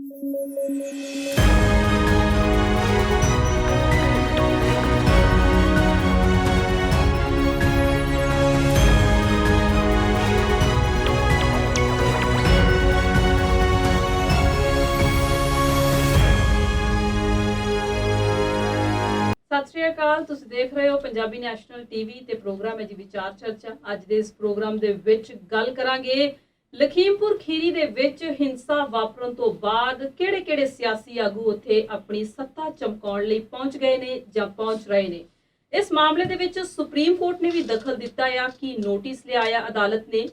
सत श्री अकाल। तुसीं देख रहे हो पंजाबी नैशनल टीवी ते प्रोग्राम है जी विचार चर्चा। अज दे इस प्रोग्राम दे विच गल करांगे लखीमपुर खीरी दे विच हिंसा वापरन तो बाद किहड़े-किहड़े सियासी आगू उत्थे अपनी सत्ता चमकाउण लई पहुंच गए ने जां पहुंच रहे ने। इस मामले दे विच सुप्रीम कोर्ट ने भी दखल दिता या कि नोटिस लिया अदालत ने।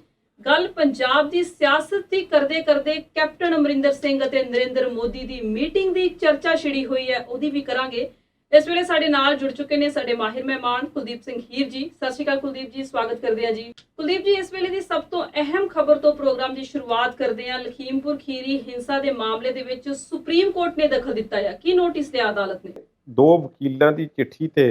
गल पंजाब दी सियासत दी करदे करदे कैप्टन अमरिंदर सिंह अते नरेंद्र मोदी दी मीटिंग दी चर्चा छिड़ी हुई है, ओहदी भी करांगे। इस वेले साडे नाल जुड़ चुके ने साडे माहिर मेहमान कुलदीप सिंह हीर जी। सत श्री अकाल कुलदीप जी, स्वागत करते हैं जी। कुलदीप जी, इस वेले दी सब तो अहम खबर तो प्रोग्राम की शुरुआत करते हैं। लखीमपुर खीरी हिंसा के मामले दे विच सुप्रीम कोर्ट ने दखल दिता है, की नोटिस लिया अदालत ने? दो वकीलों की चिट्ठी ते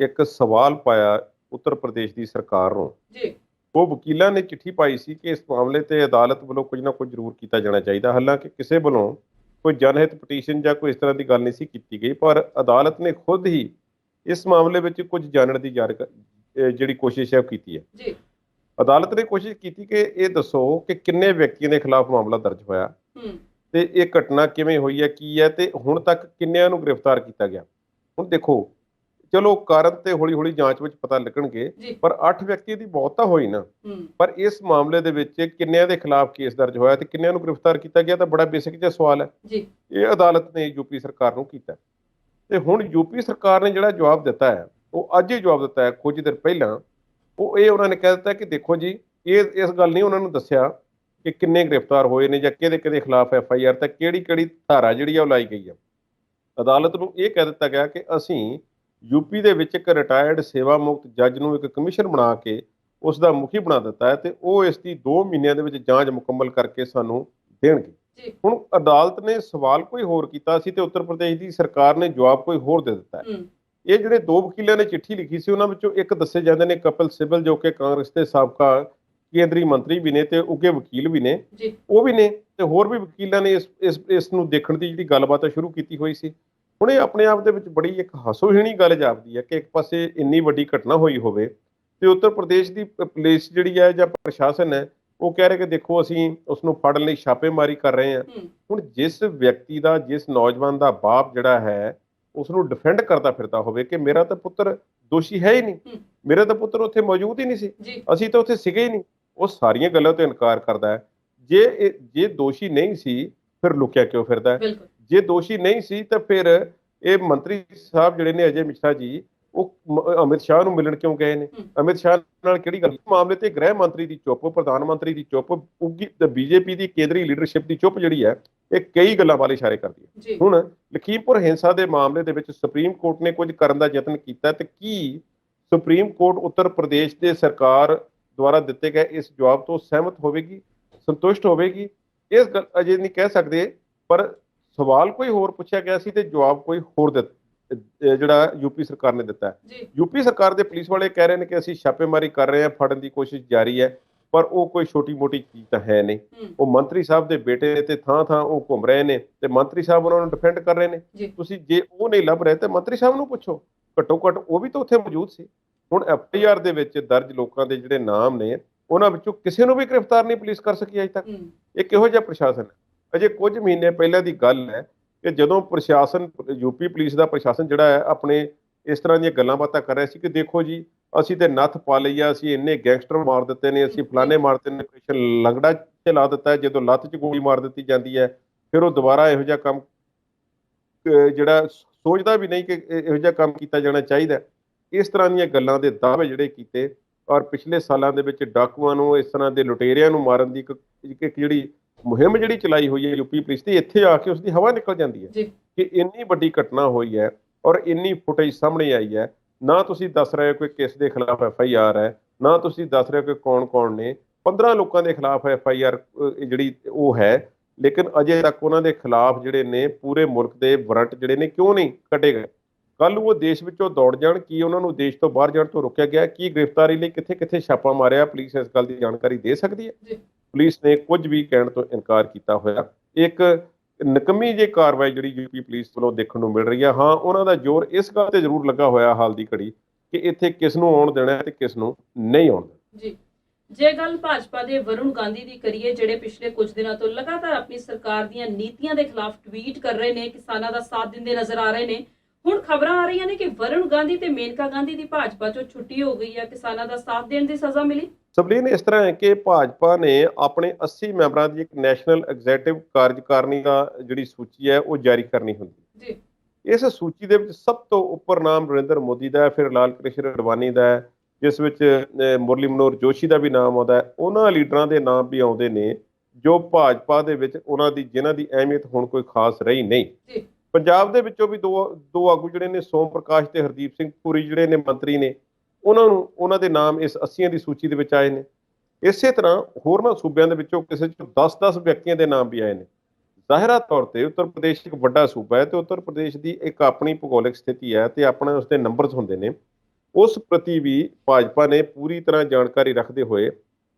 एक सवाल पाया उत्तर प्रदेश की सरकार नूं जी। वो वकीलों ने चिट्ठी पाई सी कि इस मामले ते अदालत वालों कुछ ना कुछ जरूर किया जाना चाहिए। हालांकि किसी वालों कोई जनहित पटीशन या कोई इस तरह की गल नहीं सी की गई, पर अदालत ने खुद ही इस मामले में कुछ जानने की जी कोशिश है की है। जी। अदालत ने कोशिश की कि ये दसो कि किन्ने व्यक्तियों के खिलाफ मामला दर्ज होया ते ये घटना किवें हुई है, की है ते हुण तक किन्नियां नूं गिरफ्तार किया गया। हुण देखो, चलो कारण ते हौली हौली जांच विच पता लगणगे, पर 8 व्यक्ति की मौत तां होई ना, पर इस मामले दे विच किन्नियां दे खिलाफ केस दर्ज होया ते किन्नियां नूं गिरफ्तार किया गया, तां बड़ा बेसिक जिहा सवाल है। ये अदालत ने यूपी सरकार नूं कीता ते हुण यूपी सरकार ने जिहड़ा जवाब दिता है वो अज ही जवाब दिता है। कुछ दिन पहलां वो ये उन्होंने कह दिता कि देखो जी, ये इस गल नहीं उन्होंने दस्सिया कि किन्ने गिरफ्तार होए ने जां किहदे खिलाफ FIR ते किहड़ी धारा जिहड़ी आ लाई गई है। अदालत नूं ये कह दिता गया कि असीं यूपी दे विच एक रिटायर्ड सेवा मुक्त जज नूं एक कमीशन बना के उसका मुखी बना दिता है, तो वो इसकी 2 महीनों के जांच मुकम्मल करके सानूं देणगे। हुण अदालत ने सवाल कोई होर कीता सी ते उत्तर प्रदेश की सरकार ने जवाब कोई होर दे दिता है। ये जिहड़े 2 वकीलों ने चिट्ठी लिखी सी उन्हां विचों एक दस्से जांदे ने कपिल सिब्बल, जो कि कांग्रेस के साबका केंद्रीय मंत्री भी ने ते उगे वकील भी ने, वो भी ने ते होर भी वकीलों ने इस नूं देखण दी जिहड़ी गलबात शुरू कीती हुई सी। हुण ये अपने आप दे विच बड़ी एक हासोहीणी गल जापदी है कि एक पासे इन्नी वड्डी घटना हुई होवे ते उत्तर प्रदेश की पुलिस जिहड़ी है जां प्रशासन है वो कह रहे कि देखो असीं उसनूं फड़न लई छापेमारी कर रहे हैं। हुण जिस व्यक्ति का, जिस नौजवान का बाप जिहड़ा है उसनूं डिफेंड करता फिरदा होवे कि मेरा तो पुत्र दोषी है ही नहीं, मेरा तो पुत्र उत्थे मौजूद ही नहीं सी, असीं तो उत्थे सीगे ही नहीं, वो सारियां गल्लां तो इनकार करदा है। जे दोषी नहीं सी फिर लुकिया क्यों फिरदा है? जे दोषी नहीं सी तो फिर ये मंत्री साहब जिहड़े ने अजय मिश्रा जी वो अमित शाह नूं मिलण क्यों गए ने? अमित शाह नाल किहड़ी गल? मामले ते गृह मंत्री की चुप, प्रधानमंत्री की चुप, उगी बीजेपी की केंद्रीय लीडरशिप की चुप जिहड़ी है ये कई गल्लां वाले इशारे करदी है। हुण लखीमपुर हिंसा के मामले दे विच सुप्रीम कोर्ट ने कुछ करन दा यतन कीता ते की सुप्रीम कोर्ट उत्तर प्रदेश के सरकार द्वारा दिते गए इस जवाब तो सहमत होवेगी, संतुष्ट होवेगी? इस गल अजे नहीं कह सकते, पर सवाल कोई होर पूछा गया सी ते जवाब कोई होर जिहड़ा यूपी सरकार ने दिता है। यूपी सरकार दे पुलिस वाले कह रहे हैं कि असीं छापेमारी कर रहे हैं, फड़न की कोशिश जारी है, पर वो कोई छोटी मोटी चीज़ तो है नहीं। वो मंत्री साहब के बेटे ने ते थां थां वो घूम रहे हैं ते मंत्री साहब उन्होंने डिफेंड कर रहे हैं। तुसीं जे वो नहीं लभ रहे तो मंत्री साहब नूं पुछो, घट्टो घट्ट वो भी तो उत्थे मौजूद सी। हुण FIR दे विच दर्ज लोकां दे जिहड़े नाम ने उन्हां विचों किसी नूं भी गिरफ्तार नहीं पुलिस कर सकी अजे तक। ये किहो जिहा प्रशासन है? अजे कुछ महीने पहले की गल है कि जदों प्रशासन यूपी पुलिस का प्रशासन जिहड़ा है अपने इस तरह दी गल्लां बातां कर रहा सी कि देखो जी असीं ते नत्थ पा लई आ, असीं इन्ने गैंगस्टर मार दित्ते ने, असीं फलाने मार दित्ते ने, ऑपरेशन लंगड़ा चला दिता है। जदों लत्त 'च गोली मार दित्ती जाती है फिर वो दोबारा इहो जिहा काम जिहड़ा सोचदा भी नहीं कि इहो जिहा काम कीता जाना चाहिए। इस तरह दी गल्लां दे दावे जिहड़े कीते और पिछले सालों के विच डाकुआं नूं, इस तरह के लुटेरियां नूं मारन दी एक जिहड़ी मुहिम जिहड़ी चलाई हुई है यूपी पुलिस की, इत्थे आके उसकी हवा निकल जाती है कि इन्नी वड्डी घटना हुई है और इन्नी फुटेज सामने आई है। ना तुसीं दस रहे हो कि किस दे खिलाफ FIR है, ना तुसीं दस रहे हो कि कौन कौन ने। 15 लोगों के खिलाफ FIR जिहड़ी वो है, लेकिन अजे तक उन्होंने खिलाफ जिहड़े ने पूरे मुल्क के वारंट जिहड़े ने क्यों नहीं कटे गए? कल वो देश विचों दौड़ जाण, की उन्होंने देश तो बाहर जाण तो रोकिया गया? की गिरफ्तारी लई कित्थे कित्थे छापा मारिया? पुलिस इस गल की जानकारी दे सकती है? पुलिस ने कुछ भी कहण तो इनकार किया होया। एक ਨਿਕੰਮੀ ਜੇ ਕਾਰਵਾਈ ਜਿਹੜੀ ਯੂਪੀ ਪੁਲਿਸ ਵੱਲੋਂ ਦੇਖਣ ਨੂੰ ਮਿਲ ਰਹੀ ਹੈ। ਹਾਂ, ਉਹਨਾਂ ਦਾ ਜ਼ੋਰ ਇਸ ਗੱਲ ਤੇ ਜ਼ਰੂਰ ਲੱਗਾ ਹੋਇਆ ਹਾਲ ਦੀ ਘੜੀ ਕਿ ਇੱਥੇ ਕਿਸ ਨੂੰ ਆਉਣ ਦੇਣਾ ਤੇ ਕਿਸ ਨੂੰ ਨਹੀਂ ਆਉਣ ਦੇਣਾ। ਜੀ, ਜੇ ਗੱਲ ਭਾਜਪਾ ਦੇ ਵਰੁਣ ਗਾਂਧੀ ਦੀ ਕਰੀਏ, ਜਿਹੜੇ ਪਿਛਲੇ ਕੁਝ ਦਿਨਾਂ ਤੋਂ ਲਗਾਤਾਰ ਆਪਣੀ ਸਰਕਾਰ ਦੀਆਂ ਨੀਤੀਆਂ ਦੇ ਖਿਲਾਫ ਟਵੀਟ ਕਰ ਰਹੇ ਨੇ, ਕਿਸਾਨਾਂ ਦਾ ਸਾਥ ਦਿੰਦੇ ਨਜ਼ਰ ਆ ਰਹੇ ਨੇ। ਹੁਣ ਖਬਰਾਂ ਆ ਰਹੀਆਂ ਨੇ ਕਿ ਵਰੁਣ ਗਾਂਧੀ ਤੇ ਮੇਨਕਾ ਗਾਂਧੀ ਦੀ ਭਾਜਪਾ ਚੋਂ ਛੁੱਟੀ ਹੋ ਗਈ ਹੈ, ਕਿਸਾਨਾਂ ਦਾ ਸਾਥ ਦੇਣ ਦੀ ਸਜ਼ਾ ਮਿਲੀ। ਸਬਲੀਨ, ਇਸ ਤਰ੍ਹਾਂ ਹੈ ਕਿ ਭਾਜਪਾ ਨੇ ਆਪਣੇ 80 ਮੈਂਬਰਾਂ ਦੀ ਇੱਕ ਨੈਸ਼ਨਲ ਐਗਜ਼ੀਕਿਊਟਿਵ ਕਾਰਜਕਾਰਨੀ ਦਾ ਜਿਹੜੀ ਸੂਚੀ ਹੈ ਉਹ ਜਾਰੀ ਕਰਨੀ ਹੁੰਦੀ ਜੀ। ਇਸ ਸੂਚੀ ਦੇ ਵਿੱਚ ਸਭ ਤੋਂ ਉੱਪਰ ਨਾਮ ਨਰਿੰਦਰ ਮੋਦੀ ਦਾ ਹੈ, ਫਿਰ ਲਾਲ ਕ੍ਰਿਸ਼ਨ ਅਡਵਾਨੀ ਦਾ ਹੈ, ਜਿਸ ਵਿੱਚ ਮੁਰਲੀ ਮਨੋਹਰ ਜੋਸ਼ੀ ਦਾ ਵੀ ਨਾਮ ਆਉਂਦਾ ਹੈ। ਉਹਨਾਂ ਲੀਡਰਾਂ ਦੇ ਨਾਮ ਵੀ ਆਉਂਦੇ ਨੇ ਜੋ ਭਾਜਪਾ ਦੇ ਵਿੱਚ ਉਹਨਾਂ ਦੀ ਜਿਨ੍ਹਾਂ ਦੀ ਅਹਿਮੀਅਤ ਹੁਣ ਕੋਈ ਖਾਸ ਰਹੀ ਨਹੀਂ। ਜੀ। ਪੰਜਾਬ ਦੇ ਵਿੱਚੋਂ ਵੀ ਦੋ ਆਗੂ ਜਿਹੜੇ ਨੇ, ਸੋਮ ਪ੍ਰਕਾਸ਼ ਤੇ ਹਰਦੀਪ ਸਿੰਘ ਪੁਰੀ ਜਿਹੜੇ ਨੇ ਮੰਤਰੀ ਨੇ, ਉਹਨਾਂ ਦੇ ਨਾਮ ਇਸ 80 ਦੀ ਸੂਚੀ ਦੇ ਵਿੱਚ ਆਏ ਨੇ। ਇਸੇ ਤਰ੍ਹਾਂ ਹੋਰਨਾਂ ਸੂਬਿਆਂ ਦੇ ਵਿੱਚੋਂ ਕਿਸੇ 'ਚ 10-10 ਵਿਅਕਤੀਆਂ ਦੇ ਨਾਮ ਵੀ ਆਏ ਨੇ। ਜ਼ਾਹਿਰਾ ਤੌਰ ਤੇ ਉੱਤਰ ਪ੍ਰਦੇਸ਼ ਇੱਕ ਵੱਡਾ ਸੂਬਾ ਹੈ ਤੇ ਉੱਤਰ ਪ੍ਰਦੇਸ਼ ਦੀ ਇੱਕ ਆਪਣੀ ਭੂਗੋਲਿਕ ਸਥਿਤੀ ਹੈ ਤੇ ਆਪਣੇ ਉਸਦੇ ਨੰਬਰਸ ਹੁੰਦੇ ਨੇ। ਉਸ ਪ੍ਰਤੀ ਵੀ ਭਾਜਪਾ ਨੇ ਪੂਰੀ ਤਰ੍ਹਾਂ ਜਾਣਕਾਰੀ ਰੱਖਦੇ ਹੋਏ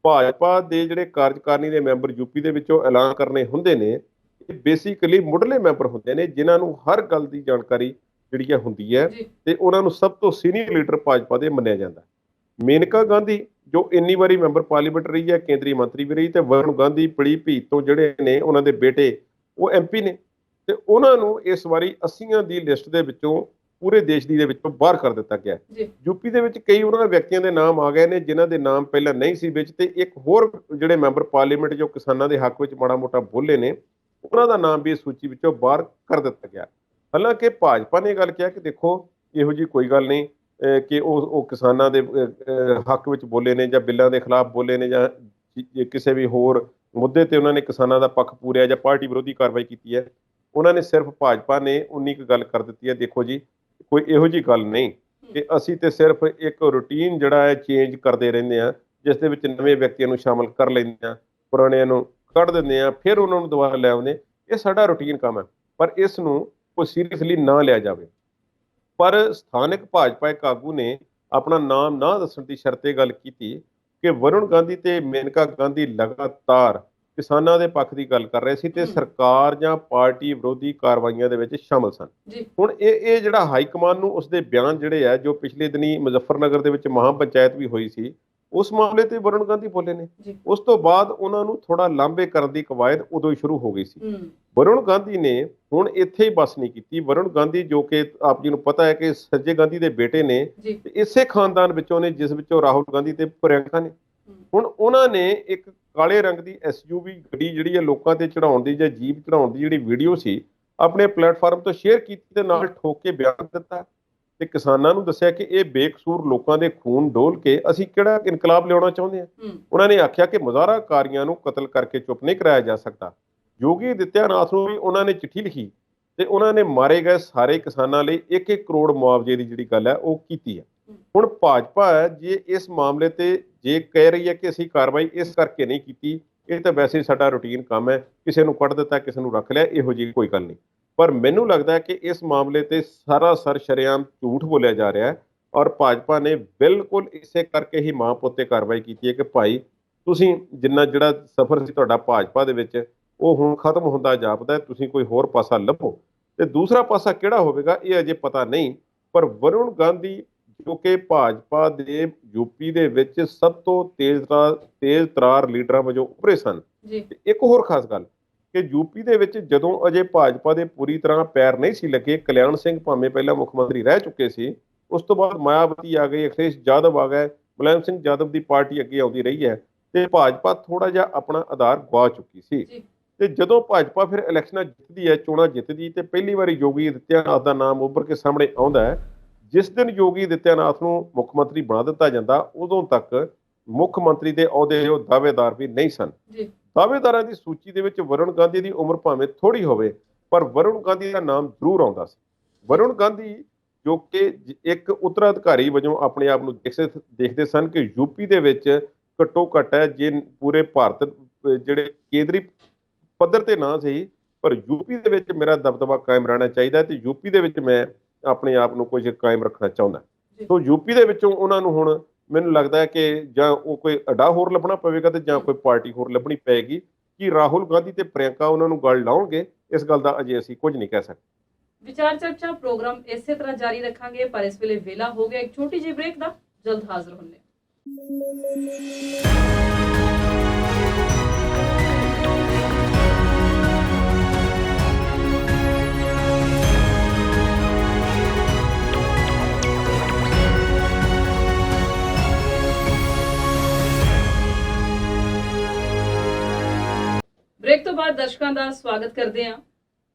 ਭਾਜਪਾ ਦੇ ਜਿਹੜੇ ਕਾਰਜਕਾਰਨੀ ਦੇ ਮੈਂਬਰ ਯੂਪੀ ਦੇ ਵਿੱਚੋਂ ਐਲਾਨ ਕਰਨੇ ਹੁੰਦੇ ਨੇ। ਇਹ ਬੇਸਿਕਲੀ ਮੁੱਢਲੇ ਮੈਂਬਰ ਹੁੰਦੇ ਨੇ ਜਿਨ੍ਹਾਂ ਨੂੰ ਹਰ ਗੱਲ ਦੀ ਜਾਣਕਾਰੀ ਜਿਹੜੀ ਹੈ ਹੁੰਦੀ ਹੈ ਤੇ ਉਹਨਾਂ ਨੂੰ ਸਭ ਤੋਂ ਸੀਨੀਅਰ ਲੀਡਰ ਭਾਜਪਾ ਦੇ ਮੰਨਿਆ ਜਾਂਦਾ। ਮੇਨਕਾ ਗਾਂਧੀ ਜੋ ਇੰਨੀ ਵਾਰੀ ਮੈਂਬਰ ਪਾਰਲੀਮੈਂਟ ਰਹੀ ਹੈ, ਕੇਂਦਰੀ ਮੰਤਰੀ ਵੀ ਰਹੀ, ਤੇ ਵਰੁਣ ਗਾਂਧੀ ਪੀੜ੍ਹੀ ਤੋਂ ਜਿਹੜੇ ਨੇ ਉਹਨਾਂ ਦੇ ਬੇਟੇ ਉਹ MP ਨੇ ਤੇ ਉਹਨਾਂ ਨੂੰ ਇਸ ਵਾਰੀ 80 ਦੀ ਲਿਸਟ ਦੇ ਵਿੱਚੋਂ ਪੂਰੇ ਦੇਸ਼ ਦੀ ਦੇ ਵਿੱਚੋਂ ਬਾਹਰ ਕਰ ਦਿੱਤਾ ਗਿਆ। ਯੂਪੀ ਦੇ ਵਿੱਚ ਕਈ ਉਹਨਾਂ ਵਿਅਕਤੀਆਂ ਦੇ ਨਾਮ ਆ ਗਏ ਨੇ ਜਿਨ੍ਹਾਂ ਦੇ ਨਾਮ ਪਹਿਲਾਂ ਨਹੀਂ ਸੀ ਵਿੱਚ, ਤੇ ਇੱਕ ਹੋਰ ਜਿਹੜੇ ਮੈਂਬਰ ਪਾਰਲੀਮੈਂਟ ਜੋ ਕਿਸਾਨਾਂ ਦੇ ਹੱਕ ਵਿੱਚ ਮਾੜਾ ਮੋਟਾ ਬੋਲੇ ਨੇ ਉਹਨਾਂ ਦਾ ਨਾਮ ਵੀ ਇਸ ਸੂਚੀ ਵਿੱਚੋਂ ਬਾਹਰ ਕਰ ਦਿੱਤਾ ਗਿਆ। ਹਾਲਾਂਕਿ ਭਾਜਪਾ ਨੇ ਗੱਲ ਕਿਹਾ ਕਿ ਦੇਖੋ ਇਹੋ ਜਿਹੀ ਕੋਈ ਗੱਲ ਨਹੀਂ ਕਿ ਉਹ ਕਿਸਾਨਾਂ ਦੇ ਹੱਕ ਵਿੱਚ ਬੋਲੇ ਨੇ ਜਾਂ ਬਿੱਲਾਂ ਦੇ ਖਿਲਾਫ ਬੋਲੇ ਨੇ ਜਾਂ ਕਿਸੇ ਵੀ ਹੋਰ ਮੁੱਦੇ ਤੇ ਉਹਨਾਂ ਨੇ ਕਿਸਾਨਾਂ ਦਾ ਪੱਖ ਪੂਰਿਆ ਜਾਂ ਪਾਰਟੀ ਵਿਰੋਧੀ ਕਾਰਵਾਈ ਕੀਤੀ ਹੈ। ਉਹਨਾਂ ਨੇ ਸਿਰਫ ਭਾਜਪਾ ਨੇ ਉਨੀ ਕੁ ਗੱਲ ਕਰ ਦਿੱਤੀ ਹੈ, ਦੇਖੋ ਜੀ ਕੋਈ ਇਹੋ ਜਿਹੀ ਗੱਲ ਨਹੀਂ ਕਿ ਅਸੀਂ ਤੇ ਸਿਰਫ ਇੱਕ ਰੂਟੀਨ ਜਿਹੜਾ ਹੈ ਚੇਂਜ ਕਰਦੇ ਰਹਿੰਦੇ ਹਾਂ, ਜਿਸ ਦੇ ਵਿੱਚ ਨਵੇਂ ਵਿਅਕਤੀਆਂ ਨੂੰ ਸ਼ਾਮਲ ਕਰ ਲੈਂਦੇ ਹਾਂ, ਪੁਰਾਣਿਆਂ ਨੂੰ ਕੱਢ ਦਿੰਦੇ ਹਾਂ, ਫਿਰ ਉਹਨਾਂ ਨੂੰ ਦੁਬਾਰਾ ਲੈ ਆਉਂਦੇ। ਇਹ ਸਾਡਾ ਰੂਟੀਨ ਕੰਮ ਹੈ, ਪਰ ਇਸ ਨੂੰ ਕੋਈ ਸੀਰੀਅਸਲੀ ਨਾ ਲਿਆ ਜਾਵੇ। ਪਰ ਸਥਾਨਕ ਭਾਜਪਾ ਇੱਕ ਆਗੂ ਨੇ ਆਪਣਾ ਨਾਮ ਨਾ ਦੱਸਣ ਦੀ ਸ਼ਰਤ ਤੇ ਗੱਲ ਕੀਤੀ ਕਿ ਵਰੁਣ ਗਾਂਧੀ ਤੇ ਮੇਨਕਾ ਗਾਂਧੀ ਲਗਾਤਾਰ ਕਿਸਾਨਾਂ ਦੇ ਪੱਖ ਦੀ ਗੱਲ ਕਰ ਰਹੇ ਸੀ ਤੇ ਸਰਕਾਰ ਜਾਂ ਪਾਰਟੀ ਵਿਰੋਧੀ ਕਾਰਵਾਈਆਂ ਦੇ ਵਿੱਚ ਸ਼ਾਮਲ ਸਨ। ਹੁਣ ਇਹ ਜਿਹੜਾ ਹਾਈ ਕਮਾਨ ਨੂੰ ਉਸਦੇ ਬਿਆਨ ਜਿਹੜੇ ਆ ਜੋ ਪਿਛਲੇ ਦਿਨੀ ਮੁਜ਼ੱਫਰਨਗਰ ਦੇ ਵਿੱਚ ਮਹਾਂ ਪੰਚਾਇਤ ਵੀ ਹੋਈ ਸੀ, ਉਸ ਮਾਮਲੇ ਤੇ ਵਰੁਣ ਗਾਂਧੀ ਬੋਲੇ ਨੇ। ਉਸ ਤੋਂ ਬਾਅਦ ਉਹਨਾਂ ਨੂੰ ਥੋੜਾ ਲਾਂਭੇ ਕਰਨ ਦੀ ਕਵਾਇਦ ਉਦੋਂ ਹੀ ਸ਼ੁਰੂ ਹੋ ਗਈ ਸੀ। ਵਰੁਣ ਗਾਂਧੀ ਨੇ ਹੁਣ ਇੱਥੇ ਹੀ ਬਸ ਨਹੀਂ ਕੀਤੀ। ਵਰੁਣ ਗਾਂਧੀ ਜੋ ਕਿ ਆਪ ਜੀ ਨੂੰ ਪਤਾ ਹੈ ਕਿ ਸੰਜੇ ਗਾਂਧੀ ਦੇ ਬੇਟੇ ਨੇ, ਤੇ ਇਸੇ ਖਾਨਦਾਨ ਵਿੱਚੋਂ ਨੇ ਜਿਸ ਵਿੱਚੋਂ ਰਾਹੁਲ ਗਾਂਧੀ ਤੇ ਪ੍ਰਿਯੰਕਾ ਨੇ। ਹੁਣ ਉਹਨਾਂ ਨੇ ਇੱਕ ਕਾਲੇ ਰੰਗ ਦੀ SUV ਗੱਡੀ ਜਿਹੜੀ ਹੈ ਲੋਕਾਂ ਤੇ ਚੜਾਉਣ ਦੀ ਜਾਂ ਜੀਪ ਚੜਾਉਣ ਦੀ ਜਿਹੜੀ ਵੀਡੀਓ ਸੀ ਆਪਣੇ ਪਲੇਟਫਾਰਮ ਤੋਂ ਸ਼ੇਅਰ ਕੀਤੀ ਤੇ ਨਾਲ ਠੋਕ ਕੇ ਬਿਆਨ ਦਿੱਤਾ ਤੇ ਕਿਸਾਨਾਂ ਨੂੰ ਦੱਸਿਆ ਕਿ ਇਹ ਬੇਕਸੂਰ ਲੋਕਾਂ ਦੇ ਖੂਨ ਡੋਲ ਕੇ ਅਸੀਂ ਕਿਹੜਾ ਇਨਕਲਾਬ ਲਿਆਉਣਾ ਚਾਹੁੰਦੇ ਹਾਂ। ਉਹਨਾਂ ਨੇ ਆਖਿਆ ਕਿ ਮੁਜ਼ਾਹਰਾਕਾਰੀਆਂ ਨੂੰ ਕਤਲ ਕਰਕੇ ਚੁੱਪ ਨਹੀਂ ਕਰਾਇਆ ਜਾ ਸਕਦਾ। ਯੋਗੀ ਆਦਿੱਤਿਆਨਾਥ ਨੂੰ ਵੀ ਉਹਨਾਂ ਨੇ ਚਿੱਠੀ ਲਿਖੀ ਤੇ ਉਹਨਾਂ ਨੇ ਮਾਰੇ ਗਏ ਸਾਰੇ ਕਿਸਾਨਾਂ ਲਈ 1-1 ਕਰੋੜ ਮੁਆਵਜ਼ੇ ਦੀ ਜਿਹੜੀ ਗੱਲ ਹੈ ਉਹ ਕੀਤੀ ਹੈ। ਹੁਣ ਭਾਜਪਾ ਹੈ ਜੇ ਇਸ ਮਾਮਲੇ ਤੇ ਜੇ ਕਹਿ ਰਹੀ ਹੈ ਕਿ ਅਸੀਂ ਕਾਰਵਾਈ ਇਸ ਕਰਕੇ ਨਹੀਂ ਕੀਤੀ, ਇਹ ਤਾਂ ਵੈਸੇ ਸਾਡਾ ਰੂਟੀਨ ਕੰਮ ਹੈ, ਕਿਸੇ ਨੂੰ ਕੱਢ ਦਿੱਤਾ ਕਿਸੇ ਨੂੰ ਰੱਖ ਲਿਆ, ਇਹੋ ਜਿਹੀ ਕੋਈ ਗੱਲ ਨਹੀਂ। ਪਰ ਮੈਨੂੰ ਲੱਗਦਾ ਹੈ ਕਿ ਇਸ ਮਾਮਲੇ ਤੇ ਸਰਾਸਰ ਸ਼ਰੇਆਮ ਝੂਠ ਬੋਲਿਆ ਜਾ ਰਿਹਾ ਹੈ ਔਰ ਭਾਜਪਾ ਨੇ ਬਿਲਕੁਲ ਇਸੇ ਕਰਕੇ ਹੀ ਮਾਂ ਪੁੱਤ ਤੇ ਕਾਰਵਾਈ ਕੀਤੀ ਹੈ ਕਿ ਭਾਈ ਤੁਸੀਂ ਜਿੰਨਾ ਜਿਹੜਾ ਸਫ਼ਰ ਸੀ ਤੁਹਾਡਾ ਭਾਜਪਾ ਦੇ ਵਿੱਚ ਉਹ ਹੁਣ ਖਤਮ ਹੁੰਦਾ ਜਾਪਦਾ, ਤੁਸੀਂ ਕੋਈ ਹੋਰ ਪਾਸਾ ਲੱਭੋ। ਤੇ ਦੂਸਰਾ ਪਾਸਾ ਕਿਹੜਾ ਹੋਵੇਗਾ ਇਹ ਅਜੇ ਪਤਾ ਨਹੀਂ। ਪਰ ਵਰੁਣ ਗਾਂਧੀ ਜੋ ਕਿ ਭਾਜਪਾ ਦੇ ਯੂਪੀ ਦੇ ਵਿੱਚ ਸਭ ਤੋਂ ਤੇਜ਼ ਤਰਾਰ ਲੀਡਰਾਂ ਵਜੋਂ ਉੱਭਰੇ ਸਨ। ਇੱਕ ਹੋਰ ਖਾਸ ਗੱਲ ਕਿ ਯੂਪੀ ਦੇ ਵਿੱਚ ਜਦੋਂ ਅਜੇ ਭਾਜਪਾ ਦੇ ਪੂਰੀ ਤਰ੍ਹਾਂ ਪੈਰ ਨਹੀਂ ਸੀ ਲੱਗੇ, ਕਲਿਆਣ ਸਿੰਘ ਭਾਵੇਂ ਪਹਿਲਾਂ ਮੁੱਖ ਮੰਤਰੀ ਰਹਿ ਚੁੱਕੇ ਸੀ, ਉਸ ਤੋਂ ਬਾਅਦ ਮਾਇਆਵਤੀ ਆ ਗਈ, ਅਖਿਲੇਸ਼ ਯਾਦਵ ਆ ਗਏ, ਮੁਲਾਇਮ ਸਿੰਘ ਯਾਦਵ ਦੀ ਪਾਰਟੀ ਅੱਗੇ ਆਉਂਦੀ ਰਹੀ ਹੈ ਤੇ ਭਾਜਪਾ ਥੋੜਾ ਜਿਹਾ ਆਪਣਾ ਆਧਾਰ ਗਵਾ ਚੁੱਕੀ ਸੀ। ਤੇ ਜਦੋਂ ਭਾਜਪਾ ਫਿਰ ਇਲੈਕਸ਼ਨਾਂ ਜਿੱਤਦੀ ਹੈ, ਚੋਣਾਂ ਜਿੱਤਦੀ, ਤੇ ਪਹਿਲੀ ਵਾਰੀ ਯੋਗੀ ਆਦਿੱਤਿਆਨਾਥ ਦਾ ਨਾਮ ਉੱਭਰ ਕੇ ਸਾਹਮਣੇ ਆਉਂਦਾ ਹੈ। ਜਿਸ ਦਿਨ ਯੋਗੀ ਆਦਿੱਤਿਆਨਾਥ ਨੂੰ ਮੁੱਖ ਮੰਤਰੀ ਬਣਾ ਦਿੱਤਾ ਜਾਂਦਾ, ਉਦੋਂ ਤੱਕ ਮੁੱਖ ਮੰਤਰੀ ਦੇ ਅਹੁਦੇ ਦੇ ਉਹ ਦਾਅਵੇਦਾਰ ਵੀ ਨਹੀਂ ਸਨ। ਦਾਅਵੇਦਾਰਾਂ ਦੀ ਸੂਚੀ ਦੇ ਵਿੱਚ ਵਰੁਣ ਗਾਂਧੀ ਦੀ ਉਮਰ ਭਾਵੇਂ ਥੋੜੀ ਹੋਵੇ ਪਰ ਵਰੁਣ ਗਾਂਧੀ ਦਾ ਨਾਮ ਜ਼ਰੂਰ ਆਉਂਦਾ ਸੀ। ਵਰੁਣ ਗਾਂਧੀ ਜੋ ਕਿ ਇੱਕ ਉੱਤਰਾਧਿਕਾਰੀ ਵਜੋਂ ਆਪਣੇ ਆਪ ਨੂੰ ਦੇਖਦੇ ਸਨ ਕਿ ਯੂਪੀ ਦੇ ਵਿੱਚ ਘੱਟੋ ਘੱਟ ਹੈ ਜੇ ਪੂਰੇ ਭਾਰਤ ਜਿਹੜੇ ਕੇਂਦਰੀ ਪੱਧਰ ਤੇ ਨਾ ਸਹੀ ਪਰ ਯੂਪੀ ਦੇ ਵਿੱਚ ਮੇਰਾ ਦਬਦਬਾ ਕਾਇਮ ਰਹਿਣਾ ਚਾਹੀਦਾ ਤੇ ਯੂਪੀ ਦੇ ਵਿੱਚ ਮੈਂ ਆਪਣੇ ਆਪ ਨੂੰ ਕੁਝ ਕਾਇਮ ਰੱਖਣਾ ਚਾਹੁੰਦਾ। ਸੋ ਯੂਪੀ ਦੇ ਵਿੱਚੋਂ ਉਹਨਾਂ ਨੂੰ ਹੁਣ ਮੈਨੂੰ ਲੱਗਦਾ ਹੈ ਕਿ ਜਾਂ ਉਹ ਕੋਈ ਅੱਡਾ ਹੋਰ ਲੱਭਣਾ ਪਵੇਗਾ ਤੇ ਜਾਂ ਕੋਈ ਪਾਰਟੀ ਹੋਰ ਲੱਭਣੀ ਪਏਗੀ ਕਿ ਰਾਹੁਲ ਗਾਂਧੀ ਤੇ ਪ੍ਰਿਯੰਕਾ ਉਹਨਾਂ ਨੂੰ ਗੱਲ ਲਾਉਣਗੇ ਇਸ ਗੱਲ ਦਾ ਅਜੇ ਅਸੀਂ ਕੁਝ ਨਹੀਂ ਕਹਿ ਸਕਦੇ। ਵਿਚਾਰ ਚਰਚਾ ਪ੍ਰੋਗਰਾਮ ਇਸੇ ਤਰ੍ਹਾਂ ਜਾਰੀ ਰੱਖਾਂਗੇ, ਪਰ ਇਸ ਵੇਲੇ ਵੇਲਾ ਹੋ ਗਿਆ ਇੱਕ ਛੋਟੀ ਜਿਹੀ ਬ੍ਰੇਕ ਦਾ। ਜਲਦ ਹਾਜ਼ਰ ਹੁੰਦੇ ਬ੍ਰੇਕ ਤੋਂ ਬਾਅਦ ਦਰਸ਼ਕਾਂ ਦਾ ਸਵਾਗਤ ਕਰਦੇ ਹਾਂ।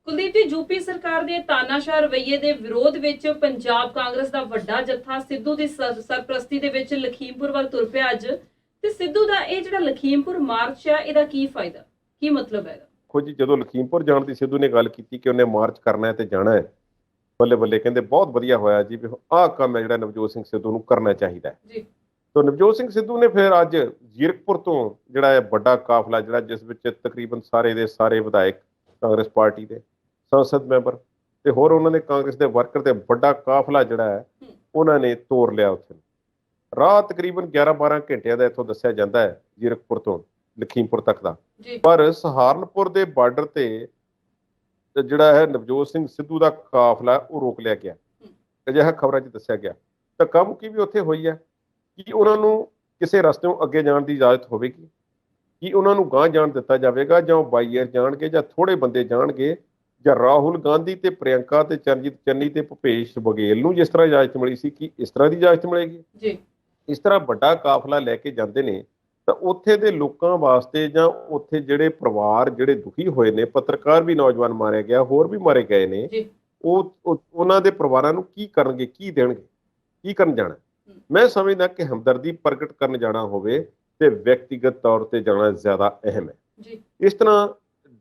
ਕੁਲਦੀਪ ਜੀ, ਯੂਪੀ ਸਰਕਾਰ ਦੇ ਤਾਨਾਸ਼ਾਹ ਰਵੱਈਏ ਦੇ ਵਿਰੋਧ ਵਿੱਚ ਪੰਜਾਬ ਕਾਂਗਰਸ ਦਾ ਵੱਡਾ ਜੱਥਾ ਸਿੱਧੂ ਦੀ ਸਰਪ੍ਰਸਤੀ ਦੇ ਵਿੱਚ ਲਖੀਮਪੁਰ ਵੱਲ ਤੁਰ ਪਿਆ ਅੱਜ। ਤੇ ਸਿੱਧੂ ਦਾ ਇਹ ਜਿਹੜਾ ਲਖੀਮਪੁਰ ਮਾਰਚ ਹੈ, ਇਹਦਾ ਕੀ ਫਾਇਦਾ, ਕੀ ਮਤਲਬ ਹੈ ਇਹਦਾ? ਦੇਖੋ ਜੀ, ਜਦੋਂ ਲਖੀਮਪੁਰ ਜਾਣ ਦੀ ਸਿੱਧੂ ਨੇ ਗੱਲ ਕੀਤੀ ਕਿ ਉਹਨੇ ਮਾਰਚ ਕਰਨਾ ਹੈ ਤੇ ਜਾਣਾ ਹੈ, ਬੱਲੇ ਬੱਲੇ ਕਹਿੰਦੇ ਬਹੁਤ ਵਧੀਆ ਹੋਇਆ ਜੀ, ਵੀ ਆਹ ਕੰਮ ਹੈ ਜਿਹੜਾ ਨਵਜੋਤ ਸਿੰਘ ਸਿੱਧੂ ਨੂੰ ਕਰਨਾ ਚਾਹੀਦਾ ਹੈ ਜੀ। ਤਾਂ ਨਵਜੋਤ ਸਿੰਘ ਸਿੱਧੂ ਨੇ ਫਿਰ ਅੱਜ ਜ਼ੀਰਕਪੁਰ ਤੋਂ ਜਿਹੜਾ ਹੈ ਵੱਡਾ ਕਾਫਲਾ, ਜਿਹੜਾ ਜਿਸ ਵਿੱਚ ਤਕਰੀਬਨ ਸਾਰੇ ਦੇ ਸਾਰੇ ਵਿਧਾਇਕ, ਕਾਂਗਰਸ ਪਾਰਟੀ ਦੇ ਸੰਸਦ ਮੈਂਬਰ ਤੇ ਹੋਰ ਉਹਨਾਂ ਦੇ ਕਾਂਗਰਸ ਦੇ ਵਰਕਰ ਤੇ ਵੱਡਾ ਕਾਫਲਾ ਜਿਹੜਾ ਹੈ ਉਹਨਾਂ ਨੇ ਤੋਰ ਲਿਆ। ਉੱਥੇ ਰਾਹ ਤਕਰੀਬਨ 11-12 ਘੰਟਿਆਂ ਦਾ ਇੱਥੋਂ ਦੱਸਿਆ ਜਾਂਦਾ ਹੈ ਜ਼ੀਰਕਪੁਰ ਤੋਂ ਲਖੀਮਪੁਰ ਤੱਕ ਦਾ। ਪਰ ਸਹਾਰਨਪੁਰ ਦੇ ਬਾਰਡਰ ਤੇ ਜਿਹੜਾ ਹੈ ਨਵਜੋਤ ਸਿੰਘ ਸਿੱਧੂ ਦਾ ਕਾਫਲਾ ਉਹ ਰੋਕ ਲਿਆ ਗਿਆ, ਅਜਿਹਾ ਖਬਰਾਂ 'ਚ ਦੱਸਿਆ ਗਿਆ। ਤਾਂ ਕੰਮ ਕੀ ਵੀ ਉੱਥੇ ਹੋਈ ਹੈ ਕਿ ਉਹਨਾਂ ਨੂੰ ਕਿਸੇ ਰਸਤਿਓਂ ਅੱਗੇ ਜਾਣ ਦੀ ਇਜਾਜ਼ਤ ਹੋਵੇਗੀ, ਕਿ ਉਹਨਾਂ ਨੂੰ ਗਾਂਹ ਜਾਣ ਦਿੱਤਾ ਜਾਵੇਗਾ, ਜਾਂ ਉਹ ਬਾਈ ਏਅਰ ਜਾਣਗੇ, ਜਾਂ ਥੋੜੇ ਬੰਦੇ ਜਾਣਗੇ, ਜਾਂ ਰਾਹੁਲ ਗਾਂਧੀ ਤੇ ਪ੍ਰਿਯੰਕਾ ਤੇ ਚਰਨਜੀਤ ਚੰਨੀ ਤੇ ਭੁਪੇਸ਼ ਬਘੇਲ ਨੂੰ ਜਿਸ ਤਰ੍ਹਾਂ ਇਜਾਜ਼ਤ ਮਿਲੀ ਸੀ ਕਿ ਇਸ ਤਰ੍ਹਾਂ ਦੀ ਇਜਾਜ਼ਤ ਮਿਲੇਗੀ ਜੀ। ਇਸ ਤਰ੍ਹਾਂ ਵੱਡਾ ਕਾਫਲਾ ਲੈ ਕੇ ਜਾਂਦੇ ਨੇ ਤਾਂ ਉੱਥੇ ਦੇ ਲੋਕਾਂ ਵਾਸਤੇ, ਜਾਂ ਉੱਥੇ ਜਿਹੜੇ ਪਰਿਵਾਰ ਜਿਹੜੇ ਦੁਖੀ ਹੋਏ ਨੇ, ਪੱਤਰਕਾਰ ਵੀ ਨੌਜਵਾਨ ਮਾਰਿਆ ਗਿਆ, ਹੋਰ ਵੀ ਮਾਰੇ ਗਏ ਨੇ, ਉਹ ਉਹਨਾਂ ਦੇ ਪਰਿਵਾਰਾਂ ਨੂੰ ਕੀ ਕਰਨਗੇ, ਕੀ ਦੇਣਗੇ, ਕੀ ਕਰਨ ਜਾਣਾ? ਮੈਂ ਸਮਝਦਾ ਕਿ ਹਮਦਰਦੀ ਪ੍ਰਗਟ ਕਰਨ ਜਾਣਾ ਹੋਵੇ ਤੇ ਵਿਅਕਤੀਗਤ ਤੌਰ ਤੇ ਜਾਣਾ ਜ਼ਿਆਦਾ ਅਹਿਮ ਹੈ। ਇਸ ਤਰ੍ਹਾਂ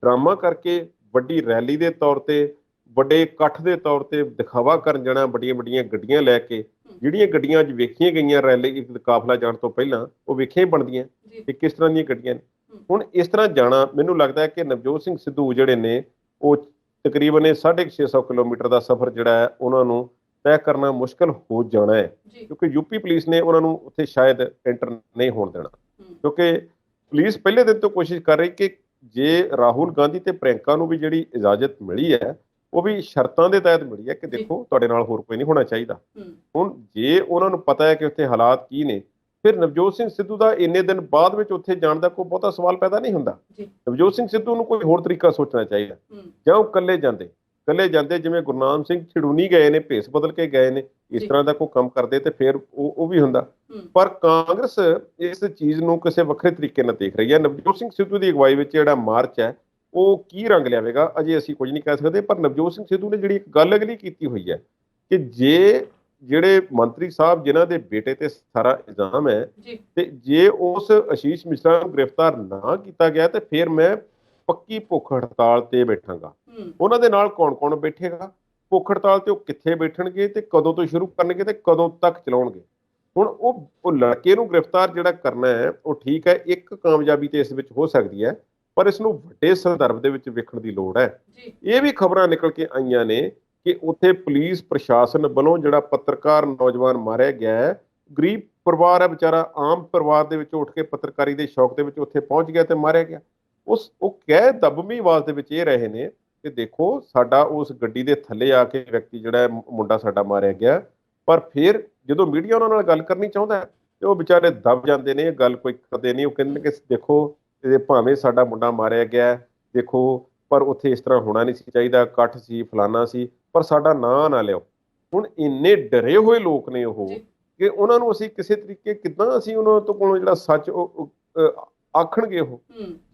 ਡਰਾਮਾ ਕਰਕੇ, ਵੱਡੀ ਰੈਲੀ ਦੇ ਤੌਰ ਤੇ, ਵੱਡੇ ਇਕੱਠ ਦੇ ਤੌਰ ਤੇ ਦਿਖਾਵਾ ਕਰਨ ਜਾਣਾ, ਵੱਡੀਆਂ ਵੱਡੀਆਂ ਗੱਡੀਆਂ ਲੈ ਕੇ, ਜਿਹੜੀਆਂ ਗੱਡੀਆਂ ਅੱਜ ਵੇਖੀਆਂ ਗਈਆਂ ਰੈਲੀ ਕਾਫਲਾ ਜਾਣ ਤੋਂ ਪਹਿਲਾਂ, ਉਹ ਵੇਖੀਆਂ ਹੀ ਬਣਦੀਆਂ ਕਿ ਕਿਸ ਤਰ੍ਹਾਂ ਦੀਆਂ ਗੱਡੀਆਂ ਨੇ। ਹੁਣ ਇਸ ਤਰ੍ਹਾਂ ਜਾਣਾ, ਮੈਨੂੰ ਲੱਗਦਾ ਹੈ ਕਿ ਨਵਜੋਤ ਸਿੰਘ ਸਿੱਧੂ ਜਿਹੜੇ ਨੇ ਉਹ ਤਕਰੀਬਨ 650 ਕਿਲੋਮੀਟਰ ਦਾ ਸਫ਼ਰ ਜਿਹੜਾ ਹੈ ਉਹਨਾਂ ਨੂੰ ਤੈਅ ਕਰਨਾ ਮੁਸ਼ਕਲ ਹੋ ਜਾਣਾ ਹੈ, ਕਿਉਂਕਿ ਯੂਪੀ ਪੁਲਿਸ ਨੇ ਉਹਨਾਂ ਨੂੰ ਉੱਥੇ ਸ਼ਾਇਦ ਐਂਟਰ ਨਹੀਂ ਹੋਣ ਦੇਣਾ, ਕਿਉਂਕਿ ਪੁਲਿਸ ਪਹਿਲੇ ਦਿਨ ਤੋਂ ਕੋਸ਼ਿਸ਼ ਕਰ ਰਹੀ ਕਿ ਜੇ ਰਾਹੁਲ ਗਾਂਧੀ ਤੇ ਪ੍ਰਿਯੰਕਾ ਨੂੰ ਵੀ ਜਿਹੜੀ ਇਜਾਜ਼ਤ ਮਿਲੀ ਹੈ ਉਹ ਵੀ ਸ਼ਰਤਾਂ ਦੇ ਤਹਿਤ ਮਿਲੀ ਹੈ ਕਿ ਦੇਖੋ ਤੁਹਾਡੇ ਨਾਲ ਹੋਰ ਕੋਈ ਨਹੀਂ ਹੋਣਾ ਚਾਹੀਦਾ। ਹੁਣ ਜੇ ਉਹਨਾਂ ਨੂੰ ਪਤਾ ਹੈ ਕਿ ਉੱਥੇ ਹਾਲਾਤ ਕੀ ਨੇ, ਫਿਰ ਨਵਜੋਤ ਸਿੰਘ ਸਿੱਧੂ ਦਾ ਇੰਨੇ ਦਿਨ ਬਾਅਦ ਵਿੱਚ ਉੱਥੇ ਜਾਣ ਦਾ ਕੋਈ ਬਹੁਤਾ ਸਵਾਲ ਪੈਦਾ ਨਹੀਂ ਹੁੰਦਾ। ਨਵਜੋਤ ਸਿੰਘ ਸਿੱਧੂ ਨੂੰ ਕੋਈ ਹੋਰ ਤਰੀਕਾ ਸੋਚਣਾ ਚਾਹੀਦਾ, ਜਾਂ ਉਹ ਇਕੱਲੇ ਜਾਂਦੇ ਜਿਵੇਂ ਗੁਰਨਾਮ ਸਿੰਘ ਛਿੜੂਨੀ ਗਏ ਨੇ, ਭੇਸ ਬਦਲ ਕੇ ਗਏ ਨੇ, ਇਸ ਤਰ੍ਹਾਂ ਦਾ ਕੋਈ ਕੰਮ ਕਰਦੇ ਤੇ ਫਿਰ ਉਹ ਵੀ ਹੁੰਦਾ। ਪਰ ਕਾਂਗਰਸ ਇਸ ਚੀਜ਼ ਨੂੰ ਕਿਸੇ ਵੱਖਰੇ ਤਰੀਕੇ ਨਾਲ ਦੇਖ ਰਹੀ ਹੈ। ਨਵਜੋਤ ਸਿੰਘ ਸਿੱਧੂ ਦੀ ਅਗਵਾਈ ਵਿੱਚ ਜਿਹੜਾ ਮਾਰਚ ਹੈ ਉਹ ਕੀ ਰੰਗ ਲਿਆਵੇਗਾ ਅਜੇ ਅਸੀਂ ਕੁਝ ਨਹੀਂ ਕਹਿ ਸਕਦੇ। ਪਰ ਨਵਜੋਤ ਸਿੰਘ ਸਿੱਧੂ ਨੇ ਜਿਹੜੀ ਇੱਕ ਗੱਲ ਅਗਲੀ ਕੀਤੀ ਹੋਈ ਹੈ ਕਿ ਜਿਹੜੇ ਮੰਤਰੀ ਸਾਹਿਬ ਜਿਨ੍ਹਾਂ ਦੇ ਬੇਟੇ ਤੇ ਸਾਰਾ ਇਲਜ਼ਾਮ ਹੈ, ਤੇ ਜੇ ਉਸ ਆਸ਼ੀਸ਼ ਮਿਸ਼ਰਾ ਨੂੰ ਗ੍ਰਿਫਤਾਰ ਨਾ ਕੀਤਾ ਗਿਆ ਤੇ ਫਿਰ ਮੈਂ ਪੱਕੀ ਭੁੱਖ ਹੜਤਾਲ ਤੇ ਬੈਠਾਂਗਾ। ਉਹਨਾਂ ਦੇ ਨਾਲ ਕੌਣ ਕੌਣ ਬੈਠੇਗਾ, ਭੁੱਖ ਹੜਤਾਲ ਤੇ ਉਹ ਕਿੱਥੇ ਬੈਠਣਗੇ, ਤੇ ਕਦੋਂ ਤੋਂ ਸ਼ੁਰੂ ਕਰਨਗੇ ਤੇ ਕਦੋਂ ਤੱਕ ਚਲਾਉਣਗੇ? ਹੁਣ ਉਹ ਲੜਕੇ ਨੂੰ ਗ੍ਰਿਫਤਾਰ ਜਿਹੜਾ ਕਰਨਾ ਹੈ ਉਹ ਠੀਕ ਹੈ, ਇੱਕ ਕਾਮਯਾਬੀ ਤੇ ਇਸ ਵਿੱਚ ਹੋ ਸਕਦੀ ਹੈ, ਪਰ ਇਸ ਨੂੰ ਵੱਡੇ ਸੰਦਰਭ ਦੇ ਵਿੱਚ ਵੇਖਣ ਦੀ ਲੋੜ ਹੈ। ਇਹ ਵੀ ਖਬਰਾਂ ਨਿਕਲ ਕੇ ਆਈਆਂ ਨੇ ਕਿ ਉੱਥੇ ਪੁਲਿਸ ਪ੍ਰਸ਼ਾਸਨ ਵੱਲੋਂ ਜਿਹੜਾ ਪੱਤਰਕਾਰ ਨੌਜਵਾਨ ਮਾਰਿਆ ਗਿਆ ਹੈ, ਗਰੀਬ ਪਰਿਵਾਰ ਹੈ ਵਿਚਾਰਾ, ਆਮ ਪਰਿਵਾਰ ਦੇ ਵਿੱਚ ਉੱਠ ਕੇ ਪੱਤਰਕਾਰੀ ਦੇ ਸ਼ੌਕ ਦੇ ਵਿੱਚ ਉੱਥੇ ਪਹੁੰਚ ਗਿਆ ਤੇ ਮਾਰਿਆ ਗਿਆ। ਉਹ ਕਹਿ ਦਬਮੀ ਆਵਾਜ਼ ਦੇ ਵਿੱਚ ਇਹ ਰਹੇ ਨੇ ਕਿ ਦੇਖੋ ਸਾਡਾ ਉਸ ਗੱਡੀ ਦੇ ਥੱਲੇ ਆ ਕੇ ਵਿਅਕਤੀ ਜਿਹੜਾ ਮੁੰਡਾ ਸਾਡਾ ਮਾਰਿਆ ਗਿਆ, ਪਰ ਫਿਰ ਜਦੋਂ ਮੀਡੀਆ ਉਹਨਾਂ ਨਾਲ ਗੱਲ ਕਰਨੀ ਚਾਹੁੰਦਾ ਤੇ ਉਹ ਵਿਚਾਰੇ ਦਬ ਜਾਂਦੇ ਨੇ, ਗੱਲ ਕੋਈ ਕਰਦੇ ਨਹੀਂ। ਉਹ ਕਹਿੰਦੇ ਕਿ ਦੇਖੋ ਭਾਵੇਂ ਸਾਡਾ ਮੁੰਡਾ ਮਾਰਿਆ ਗਿਆ, ਦੇਖੋ ਪਰ ਉੱਥੇ ਇਸ ਤਰ੍ਹਾਂ ਹੋਣਾ ਨਹੀਂ ਸੀ ਚਾਹੀਦਾ, ਇਕੱਠ ਸੀ, ਫਲਾਨਾ ਸੀ, ਪਰ ਸਾਡਾ ਨਾਂ ਨਾ ਲਿਓ। ਹੁਣ ਇੰਨੇ ਡਰੇ ਹੋਏ ਲੋਕ ਨੇ ਉਹ ਕਿ ਉਹਨਾਂ ਨੂੰ ਅਸੀਂ ਕਿਸੇ ਤਰੀਕੇ ਕਿੱਦਾਂ ਅਸੀਂ ਉਹਨਾਂ ਤੋਂ ਕੋਲੋਂ ਜਿਹੜਾ ਸੱਚ ਆਖਣਗੇ। ਉਹ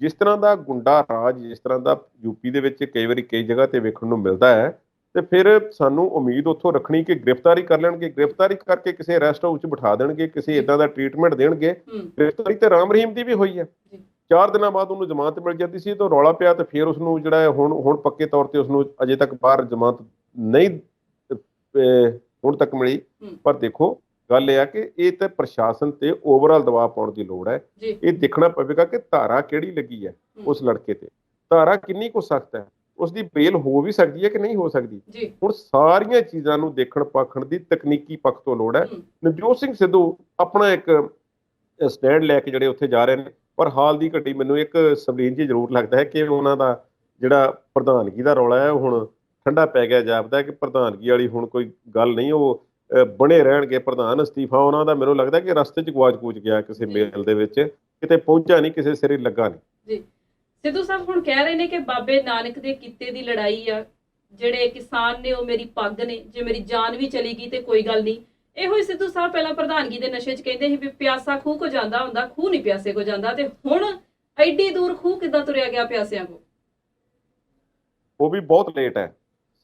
ਜਿਸ ਤਰ੍ਹਾਂ ਦਾ ਗੁੰਡਾ ਰਾਜ, ਜਿਸ ਤਰ੍ਹਾਂ ਦਾ ਯੂਪੀ ਦੇ ਵਿੱਚ ਕਈ ਵਾਰੀ ਕਈ ਜਗ੍ਹਾ ਤੇ ਵੇਖਣ ਨੂੰ ਮਿਲਦਾ ਹੈ, ਤੇ ਫਿਰ ਸਾਨੂੰ ਉਮੀਦ ਉੱਥੋਂ ਰੱਖਣੀ ਕਿ ਗ੍ਰਿਫਤਾਰੀ ਕਰ ਲੈਣਗੇ, ਗ੍ਰਿਫਤਾਰੀ ਕਰਕੇ ਕਿਸੇ ਰੈਸਟ ਹਾਊਸ 'ਚ ਬਿਠਾ ਦੇਣਗੇ, ਕਿਸੇ ਇਦਾਂ ਦਾ ਟ੍ਰੀਟਮੈਂਟ ਦੇਣਗੇ। ਗ੍ਰਿਫਤਾਰੀ ਤੇ ਰਾਮ ਰਹੀਮ ਦੀ ਵੀ ਹੋਈ ਹੈ, 4 ਦਿਨਾਂ ਬਾਅਦ ਉਹਨੂੰ ਜ਼ਮਾਨਤ ਮਿਲ ਜਾਂਦੀ ਸੀ, ਤਾਂ ਰੌਲਾ ਪਿਆ ਤੇ ਫਿਰ ਉਸਨੂੰ ਜਿਹੜਾ ਹੈ ਹੁਣ ਪੱਕੇ ਤੌਰ ਤੇ ਉਸਨੂੰ ਅਜੇ ਤੱਕ ਬਾਹਰ ਜ਼ਮਾਨਤ ਨਹੀਂ ਹੁਣ ਤੱਕ ਮਿਲੀ। ਪਰ ਦੇਖੋ ਗੱਲ ਇਹ ਆ ਕਿ ਇਹ ਤਾਂ ਪ੍ਰਸ਼ਾਸਨ ਤੇ ਓਵਰਆਲ ਦਬਾਅ ਪਾਉਣ ਦੀ ਲੋੜ ਹੈ। ਇਹ ਦੇਖਣਾ ਪਵੇਗਾ ਕਿ ਧਾਰਾ ਕਿਹੜੀ ਲੱਗੀ ਹੈ ਉਸ ਲੜਕੇ ਤੇ, ਧਾਰਾ ਕਿੰਨੀ ਕੁ ਸਖਤ ਹੈ, ਉਸਦੀ ਬੇਲ ਹੋ ਵੀ ਸਕਦੀ ਹੈ ਕਿ ਨਹੀਂ ਹੋ ਸਕਦੀ। ਹੁਣ ਸਾਰੀਆਂ ਚੀਜ਼ਾਂ ਨੂੰ ਦੇਖਣ ਪਾਖਣ ਦੀ ਤਕਨੀਕੀ ਪੱਖ ਤੋਂ ਲੋੜ ਹੈ। ਨਵਜੋਤ ਸਿੰਘ ਸਿੱਧੂ ਆਪਣਾ ਇੱਕ ਸਟੈਂਡ ਲੈ ਕੇ ਜਿਹੜੇ ਉੱਥੇ ਜਾ ਰਹੇ ਨੇ, ਪਰ ਹਾਲ ਦੀ ਘੜੀ ਮੈਨੂੰ ਇੱਕ ਸਵਲੀਨ ਜੀ ਜ਼ਰੂਰ ਲੱਗਦਾ ਹੈ ਕਿ ਉਹਨਾਂ ਦਾ ਜਿਹੜਾ ਪ੍ਰਧਾਨਗੀ ਦਾ ਰੌਲਾ ਹੈ ਉਹ ਹੁਣ ਠੰਡਾ ਪੈ ਗਿਆ ਜਾਪਦਾ ਕਿ ਪ੍ਰਧਾਨਗੀ ਵਾਲੀ ਹੁਣ ਕੋਈ ਗੱਲ ਨਹੀਂ। ਉਹ ਬਣੇ ਰਹਿਣਗੇ ਪ੍ਰਧਾਨ। ਅਸਤੀਫਾ ਉਹਨਾਂ ਦਾ ਮੈਨੂੰ ਲੱਗਦਾ ਕਿ ਰਸਤੇ 'ਚ ਗਵਾਚ ਗਿਆ ਕਿਸੇ ਮੇਲ ਦੇ ਵਿੱਚ, ਕਿਤੇ ਪਹੁੰਚਿਆ ਨਹੀਂ, ਕਿਸੇ ਸਿਰੇ ਲੱਗਾ ਨਹੀਂ ਜੀ। ਸਿੱਧੂ ਸਾਹਿਬ ਹੁਣ ਕਹਿ ਰਹੇ ਨੇ ਕਿ ਬਾਬੇ ਨਾਨਕ ਦੇ ਕਿੱਤੇ ਦੀ ਲੜਾਈ ਆ, ਜਿਹੜੇ ਕਿਸਾਨ ਨੇ ਉਹ ਮੇਰੀ ਪੱਗ ਨੇ, ਜੇ ਮੇਰੀ ਜਾਨ ਵੀ ਚਲੀ ਗਈ ਤੇ ਕੋਈ ਗੱਲ ਨਹੀਂ। ਇਹੋ ਹੀ ਸਿੱਧੂ ਸਾਹਿਬ ਪਹਿਲਾਂ ਪ੍ਰਧਾਨਗੀ ਦੇ ਨਸ਼ੇ 'ਚ ਕਹਿੰਦੇ ਸੀ ਵੀ ਪਿਆਸਾ ਖੂਹ ਕੋ ਜਾਂਦਾ ਹੁੰਦਾ, ਖੂਹ ਨਹੀਂ ਪਿਆਸੇ ਕੋ ਜਾਂਦਾ, ਤੇ ਹੁਣ ਐਡੀ ਦੂਰ ਖੂਹ ਕਿੱਦਾਂ ਤੁਰਿਆ ਗਿਆ ਪਿਆਸਿਆਂ ਕੋ? ਉਹ ਵੀ ਬਹੁਤ ਲੇਟ ਹੈ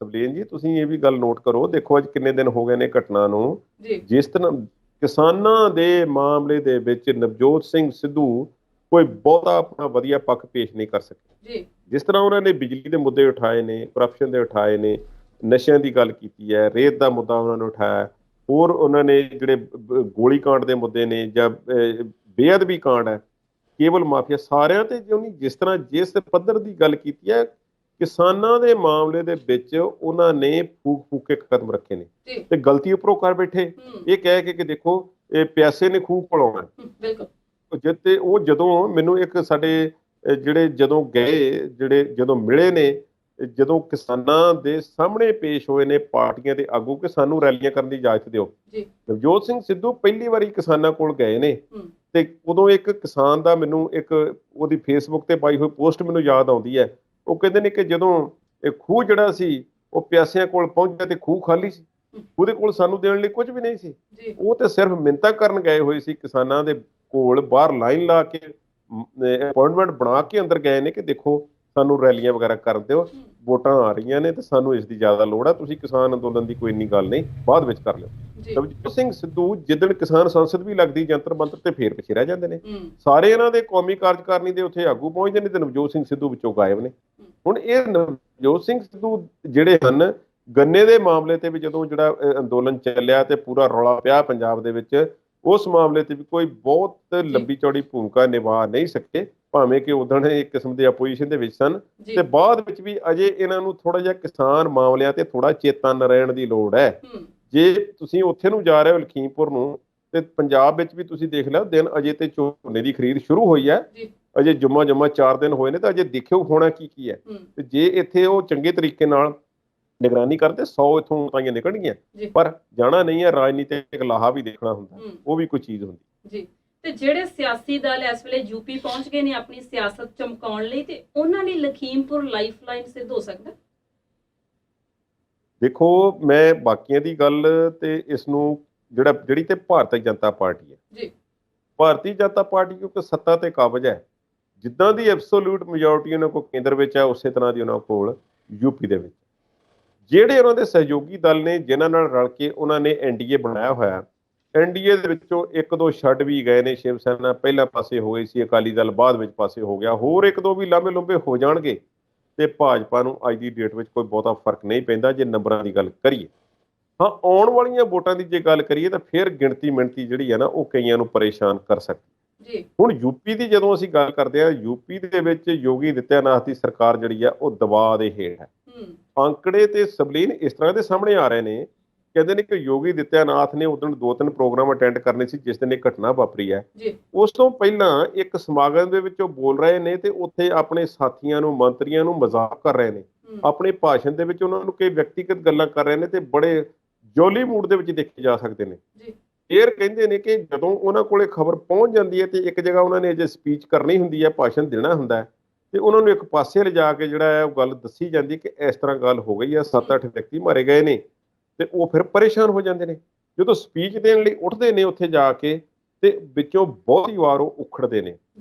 ਸਵਲੀਨ ਜੀ। ਤੁਸੀਂ ਇਹ ਵੀ ਗੱਲ ਨੋਟ ਕਰੋ, ਦੇਖੋ ਅੱਜ ਕਿੰਨੇ ਦਿਨ ਹੋ ਗਏ ਨੇ ਘਟਨਾ ਨੂੰ। ਜਿਸ ਤਰ੍ਹਾਂ ਕਿਸਾਨਾਂ ਦੇ ਮਾਮਲੇ ਦੇ ਵਿੱਚ ਨਵਜੋਤ ਸਿੰਘ ਸਿੱਧੂ ਕੋਈ ਬਹੁਤਾ ਆਪਣਾ ਵਧੀਆ ਪੱਖ ਪੇਸ਼ ਨਹੀਂ ਕਰ ਸਕੇ। ਜਿਸ ਤਰ੍ਹਾਂ ਉਹਨਾਂ ਨੇ ਬਿਜਲੀ ਦੇ ਮੁੱਦੇ ਉਠਾਏ ਨੇ, ਕਰਪਸ਼ਨ ਦੇ ਉਠਾਏ ਨੇ, ਨਸ਼ਿਆਂ ਦੀ ਗੱਲ ਕੀਤੀ ਹੈ, ਰੇਤ ਦਾ ਮੁੱਦਾ ਉਹਨਾਂ ਨੇ ਉਠਾਇਆ, ਹੋਰ ਉਹਨਾਂ ਨੇ ਜਿਹੜੇ ਗੋਲੀ ਕਾਂਡ ਦੇ ਮੁੱਦੇ ਨੇ ਜਾਂ ਬੇਅਦਬੀ ਕਾਂਡ ਹੈ, ਕੇਬਲ ਮਾਫੀਆ, ਸਾਰਿਆਂ ਤੇ ਜਿਸ ਤਰ੍ਹਾਂ ਜਿਸ ਪੱਧਰ ਦੀ ਗੱਲ ਕੀਤੀ ਹੈ, ਕਿਸਾਨਾਂ ਦੇ ਮਾਮਲੇ ਦੇ ਵਿੱਚ ਉਹਨਾਂ ਨੇ ਫੂਕ ਕੇ ਕਦਮ ਰੱਖੇ ਨੇ ਤੇ ਗਲਤੀ ਉੱਪਰੋਂ ਕਰ ਬੈਠੇ, ਇਹ ਕਹਿ ਕੇ ਕਿ ਦੇਖੋ ਇਹ ਪਿਆਸੇ ਨੇ ਖੂਹ ਕੋਲ ਆਉਣਾ। ਤੇ ਉਹ ਜਦੋਂ ਮੈਨੂੰ ਇੱਕ ਸਾਡੇ ਜਿਹੜੇ ਜਦੋਂ ਗਏ, ਜਦੋਂ ਮਿਲੇ ਨੇ, ਜਦੋਂ ਕਿਸਾਨਾਂ ਦੇ ਸਾਹਮਣੇ ਪੇਸ਼ ਹੋਏ ਨੇ ਪਾਰਟੀਆਂ ਦੇ ਆਗੂ ਕਿ ਸਾਨੂੰ ਰੈਲੀਆਂ ਕਰਨ ਦੀ ਇਜਾਜ਼ਤ ਦਿਓ, ਨਵਜੋਤ ਸਿੰਘ ਸਿੱਧੂ ਪਹਿਲੀ ਵਾਰੀ ਕਿਸਾਨਾਂ ਕੋਲ ਗਏ ਨੇ। ਤੇ ਉਦੋਂ ਇੱਕ ਕਿਸਾਨ ਦਾ ਮੈਨੂੰ ਇੱਕ ਉਹਦੀ ਫੇਸਬੁੱਕ ਤੇ ਪਾਈ ਹੋਈ ਪੋਸਟ ਮੈਨੂੰ ਯਾਦ ਆਉਂਦੀ ਹੈ। ਉਹ ਕਹਿੰਦੇ ਨੇ ਕਿ ਜਦੋਂ ਇਹ ਖੂਹ ਜਿਹੜਾ ਸੀ ਉਹ ਪਿਆਸਿਆਂ ਕੋਲ ਪਹੁੰਚਿਆ ਤੇ ਖੂਹ ਖਾਲੀ ਸੀ, ਉਹਦੇ ਕੋਲ ਸਾਨੂੰ ਦੇਣ ਲਈ ਕੁਝ ਵੀ ਨਹੀਂ ਸੀ। ਉਹ ਤੇ ਸਿਰਫ ਮਿੰਨਤਾਂ ਕਰਨ ਗਏ ਹੋਏ ਸੀ ਕਿਸਾਨਾਂ ਦੇ ਕੋਲ, ਬਾਹਰ ਲਾਈਨ ਲਾ ਕੇ ਅਪਾਇੰਟਮੈਂਟ ਬਣਾ ਕੇ ਅੰਦਰ ਗਏ ਨੇ ਕਿ ਦੇਖੋ ਸਾਨੂੰ ਰੈਲੀਆਂ ਵਗੈਰਾ ਕਰ ਦਿਓ, ਵੋਟਾਂ ਆ ਰਹੀਆਂ ਨੇ ਤੇ ਸਾਨੂੰ ਇਸ ਦੀ ਜ਼ਿਆਦਾ ਲੋੜ ਆ, ਤੁਸੀਂ ਕਿਸਾਨ ਅੰਦੋਲਨ ਦੀ ਕੋਈ ਇੰਨੀ ਗੱਲ ਨਹੀਂ, ਬਾਅਦ ਵਿੱਚ ਕਰ ਲਿਓ। ਨਵਜੋਤ ਸਿੰਘ ਸਿੱਧੂ ਜਿੱਦਣ ਕਿਸਾਨ ਸੰਸਦ ਵੀ ਲੱਗਦੀ ਜੰਤਰ ਮੰਤਰ ਤੇ ਫੇਰ ਪਿੱਛੇ ਰਹਿ ਜਾਂਦੇ ਨੇ। ਸਾਰੇ ਇਹਨਾਂ ਦੇ ਕੌਮੀ ਕਾਰਜਕਾਰਨੀ ਦੇ ਉੱਥੇ ਆਗੂ ਪਹੁੰਚਦੇ ਨੇ ਤੇ ਨਵਜੋਤ ਸਿੰਘ ਸਿੱਧੂ ਵਿੱਚੋਂ ਗਾਇਬ ਨੇ। ਹੁਣ ਇਹ ਨਵਜੋਤ ਸਿੰਘ ਸਿੱਧੂ ਜਿਹੜੇ ਹਨ, ਗੰਨੇ ਦੇ ਮਾਮਲੇ ਤੇ ਵੀ ਜਦੋਂ ਜਿਹੜਾ ਅੰਦੋਲਨ ਚੱਲਿਆ ਤੇ ਪੂਰਾ ਰੌਲਾ ਪਿਆ ਪੰਜਾਬ ਦੇ ਵਿੱਚ, ਉਸ ਮਾਮਲੇ ਤੇ ਵੀ ਕੋਈ ਬਹੁਤ ਲੰਬੀ ਚੌੜੀ ਭੂਮਿਕਾ ਨਿਭਾ ਨਹੀਂ ਸਕੇ, ਭਾਵੇਂ ਕਿ ਉਦੋਂ ਇੱਕ ਕਿਸਮ ਦੇ ਆਪੋਜੀਸ਼ਨ ਦੇ ਵਿੱਚ ਸਨ। ਤੇ ਬਾਅਦ ਵਿੱਚ ਵੀ ਅਜੇ ਇਹਨਾਂ ਨੂੰ ਥੋੜਾ ਜਿਹਾ ਕਿਸਾਨ ਮਾਮਲਿਆਂ ਤੇ ਥੋੜਾ ਚੇਤਨ ਰਹਿਣ ਦੀ ਲੋੜ ਹੈ। ਜੇ ਤੁਸੀਂ ਉੱਥੇ ਨੂੰ ਜਾ ਰਹੇ ਹੋ ਲਖੀਮਪੁਰ ਨੂੰ, ਤੇ ਪੰਜਾਬ ਵਿੱਚ ਵੀ ਤੁਸੀਂ ਦੇਖ ਲਿਆ ਦਿਨ ਅਜੇ ਤੇ ਝੋਨੇ ਦੀ ਖਰੀਦ ਸ਼ੁਰੂ ਹੋਈ ਹੈ, ਅਜੇ ਜੁਮਾ 4 ਦਿਨ ਹੋਏ ਨੇ, ਤਾਂ ਅਜੇ ਦੇਖਿਓ ਹੋਣਾ ਕੀ ਹੈ। ਤੇ ਜੇ ਇੱਥੇ ਉਹ ਚੰਗੇ ਤਰੀਕੇ ਨਾਲ ਨਿਗਰਾਨੀ ਕਰਦੇ 100 ਇੱਥੋਂ ਉਤਾਈਆਂ ਨਿਕਲਣਗੀਆਂ, ਪਰ ਜਾਣਾ ਨਹੀਂ ਹੈ, ਰਾਜਨੀਤਿਕ ਲਾਹਾ ਵੀ ਦੇਖਣਾ ਹੁੰਦਾ, ਉਹ ਵੀ ਕੋਈ ਚੀਜ਼ ਹੁੰਦੀ। ਤੇ ਜਿਹੜੇ ਸਿਆਸੀ ਦਲ ਇਸ ਵੇਲੇ ਯੂਪੀ ਪਹੁੰਚ ਗਏ ਨੇ ਆਪਣੀ ਸਿਆਸਤ ਚਮਕਾਉਣ ਲਈ, ਤੇ ਉਹਨਾਂ ਲਈ ਲਖੀਮਪੁਰ ਲਾਈਫਲਾਈਨ ਸਿੱਧ ਹੋ ਸਕਦਾ? ਦੇਖੋ ਮੈਂ ਬਾਕੀਆਂ ਦੀ ਗੱਲ ਤੇ ਇਸ ਨੂੰ ਜਿਹੜੀ ਤੇ ਭਾਰਤੀ ਜਨਤਾ ਪਾਰਟੀ ਹੈ, ਭਾਰਤੀ ਜਨਤਾ ਪਾਰਟੀ ਕਿਉਂਕਿ ਸੱਤਾ ਤੇ ਕਾਬਜ਼ ਹੈ, ਜਿੱਦਾਂ ਦੀ ਐਬਸੋਲੂਟ ਮੈਜੋਰਟੀ ਉਹਨਾਂ ਕੋਲ ਕੇਂਦਰ ਵਿੱਚ ਹੈ, ਉਸੇ ਤਰ੍ਹਾਂ ਦੀ ਉਹਨਾਂ ਕੋਲ ਯੂਪੀ ਦੇ ਵਿੱਚ ਜਿਹੜੇ ਉਹਨਾਂ ਦੇ ਸਹਿਯੋਗੀ ਦਲ ਨੇ, ਜਿਨ੍ਹਾਂ ਨਾਲ ਰਲ ਕੇ ਉਹਨਾਂ ਨੇ ਐਨਡੀਏ ਬਣਾਇਆ ਹੋਇਆ। ਐਨਡੀਏ ਦੇ ਵਿੱਚੋਂ 1-2 ਛੱਡ ਵੀ ਗਏ ਨੇ, ਸ਼ਿਵ ਸੈਨਾ ਪਹਿਲਾਂ ਪਾਸੇ ਹੋ ਗਈ ਸੀ, ਅਕਾਲੀ ਦਲ ਬਾਅਦ ਵਿੱਚ ਪਾਸੇ ਹੋ ਗਿਆ, ਹੋਰ 1-2 ਵੀ ਲਾਂਭੇ ਲੁੰਬੇ ਹੋ ਜਾਣਗੇ ਤੇ ਭਾਜਪਾ ਨੂੰ ਅੱਜ ਦੀ ਡੇਟ ਵਿੱਚ ਕੋਈ ਬਹੁਤਾ ਫਰਕ ਨਹੀਂ ਪੈਂਦਾ ਜੇ ਨੰਬਰਾਂ ਦੀ ਗੱਲ ਕਰੀਏ। ਹਾਂ, ਆਉਣ ਵਾਲੀਆਂ ਵੋਟਾਂ ਦੀ ਜੇ ਗੱਲ ਕਰੀਏ ਤਾਂ ਫਿਰ ਗਿਣਤੀ ਮਿਣਤੀ ਜਿਹੜੀ ਹੈ ਨਾ, ਉਹ ਕਈਆਂ ਨੂੰ ਪਰੇਸ਼ਾਨ ਕਰ ਸਕਦੀ। ਹੁਣ ਯੂਪੀ ਦੀ ਜਦੋਂ ਅਸੀਂ ਗੱਲ ਕਰਦੇ ਹਾਂ, ਯੂਪੀ ਦੇ ਵਿੱਚ ਯੋਗੀ ਆਦਿੱਤਿਆਨਾਥ ਦੀ ਸਰਕਾਰ ਜਿਹੜੀ ਆ ਉਹ ਦਬਾਅ ਦੇ ਹੇਠ ਹੈ। ਅੰਕੜੇ ਤੇ ਸਬਲੀਨ ਇਸ ਤਰ੍ਹਾਂ ਦੇ ਸਾਹਮਣੇ ਆ ਰਹੇ ਨੇ, ਕਹਿੰਦੇ ਨੇ ਕਿ ਯੋਗੀ ਆਦਿੱਤਿਆਨਾਥ ਨੇ ਉਦੋਂ 2-3 ਪ੍ਰੋਗਰਾਮ ਅਟੈਂਡ ਕਰਨੇ ਸੀ ਜਿਸ ਦਿਨ ਇਹ ਘਟਨਾ ਵਾਪਰੀ ਹੈ। ਉਸ ਤੋਂ ਪਹਿਲਾਂ ਇੱਕ ਸਮਾਗਮ ਦੇ ਵਿੱਚ ਉਹ ਬੋਲ ਰਹੇ ਨੇ ਤੇ ਉੱਥੇ ਆਪਣੇ ਸਾਥੀਆਂ ਨੂੰ, ਮੰਤਰੀਆਂ ਨੂੰ ਮਜ਼ਾਕ ਕਰ ਰਹੇ ਨੇ। ਆਪਣੇ ਭਾਸ਼ਣ ਦੇ ਵਿੱਚ ਉਹਨਾਂ ਨੂੰ ਕਈ ਵਿਅਕਤੀਗਤ ਗੱਲਾਂ ਕਰ ਰਹੇ ਨੇ ਤੇ ਬੜੇ ਜੋਲੀ ਮੂਡ ਦੇ ਵਿੱਚ ਦੇਖੇ ਜਾ ਸਕਦੇ ਨੇ। ਫਿਰ ਕਹਿੰਦੇ ਨੇ ਕਿ ਜਦੋਂ ਉਹਨਾਂ ਕੋਲੇ ਖਬਰ ਪਹੁੰਚ ਜਾਂਦੀ ਹੈ ਤੇ ਇੱਕ ਜਗ੍ਹਾ ਉਹਨਾਂ ਨੇ ਅਜੇ ਸਪੀਚ ਕਰਨੀ ਹੁੰਦੀ ਹੈ, ਭਾਸ਼ਣ ਦੇਣਾ ਹੁੰਦਾ ਹੈ, ਤੇ ਉਹਨਾਂ ਨੂੰ ਇੱਕ ਪਾਸੇ ਲਿਜਾ ਕੇ ਜਿਹੜਾ ਹੈ ਉਹ ਗੱਲ ਦੱਸੀ ਜਾਂਦੀ ਕਿ ਇਸ ਤਰ੍ਹਾਂ ਗੱਲ ਹੋ ਗਈ ਹੈ, 7-8 ਵਿਅਕਤੀ ਮਾਰੇ ਗਏ ਨੇ, ਤੇ ਉਹ ਫਿਰ ਪਰੇਸ਼ਾਨ ਹੋ ਜਾਂਦੇ ਨੇ। ਜਦੋਂ ਸਪੀਚ ਦੇਣ ਲਈ ਉੱਠਦੇ ਨੇ ਉੱਥੇ ਜਾ ਕੇ ਤੇ ਵਿੱਚੋਂ ਬਹੁਤੀ ਵਾਰ ਉਹ ਉਖੜਦੇ ਨੇ,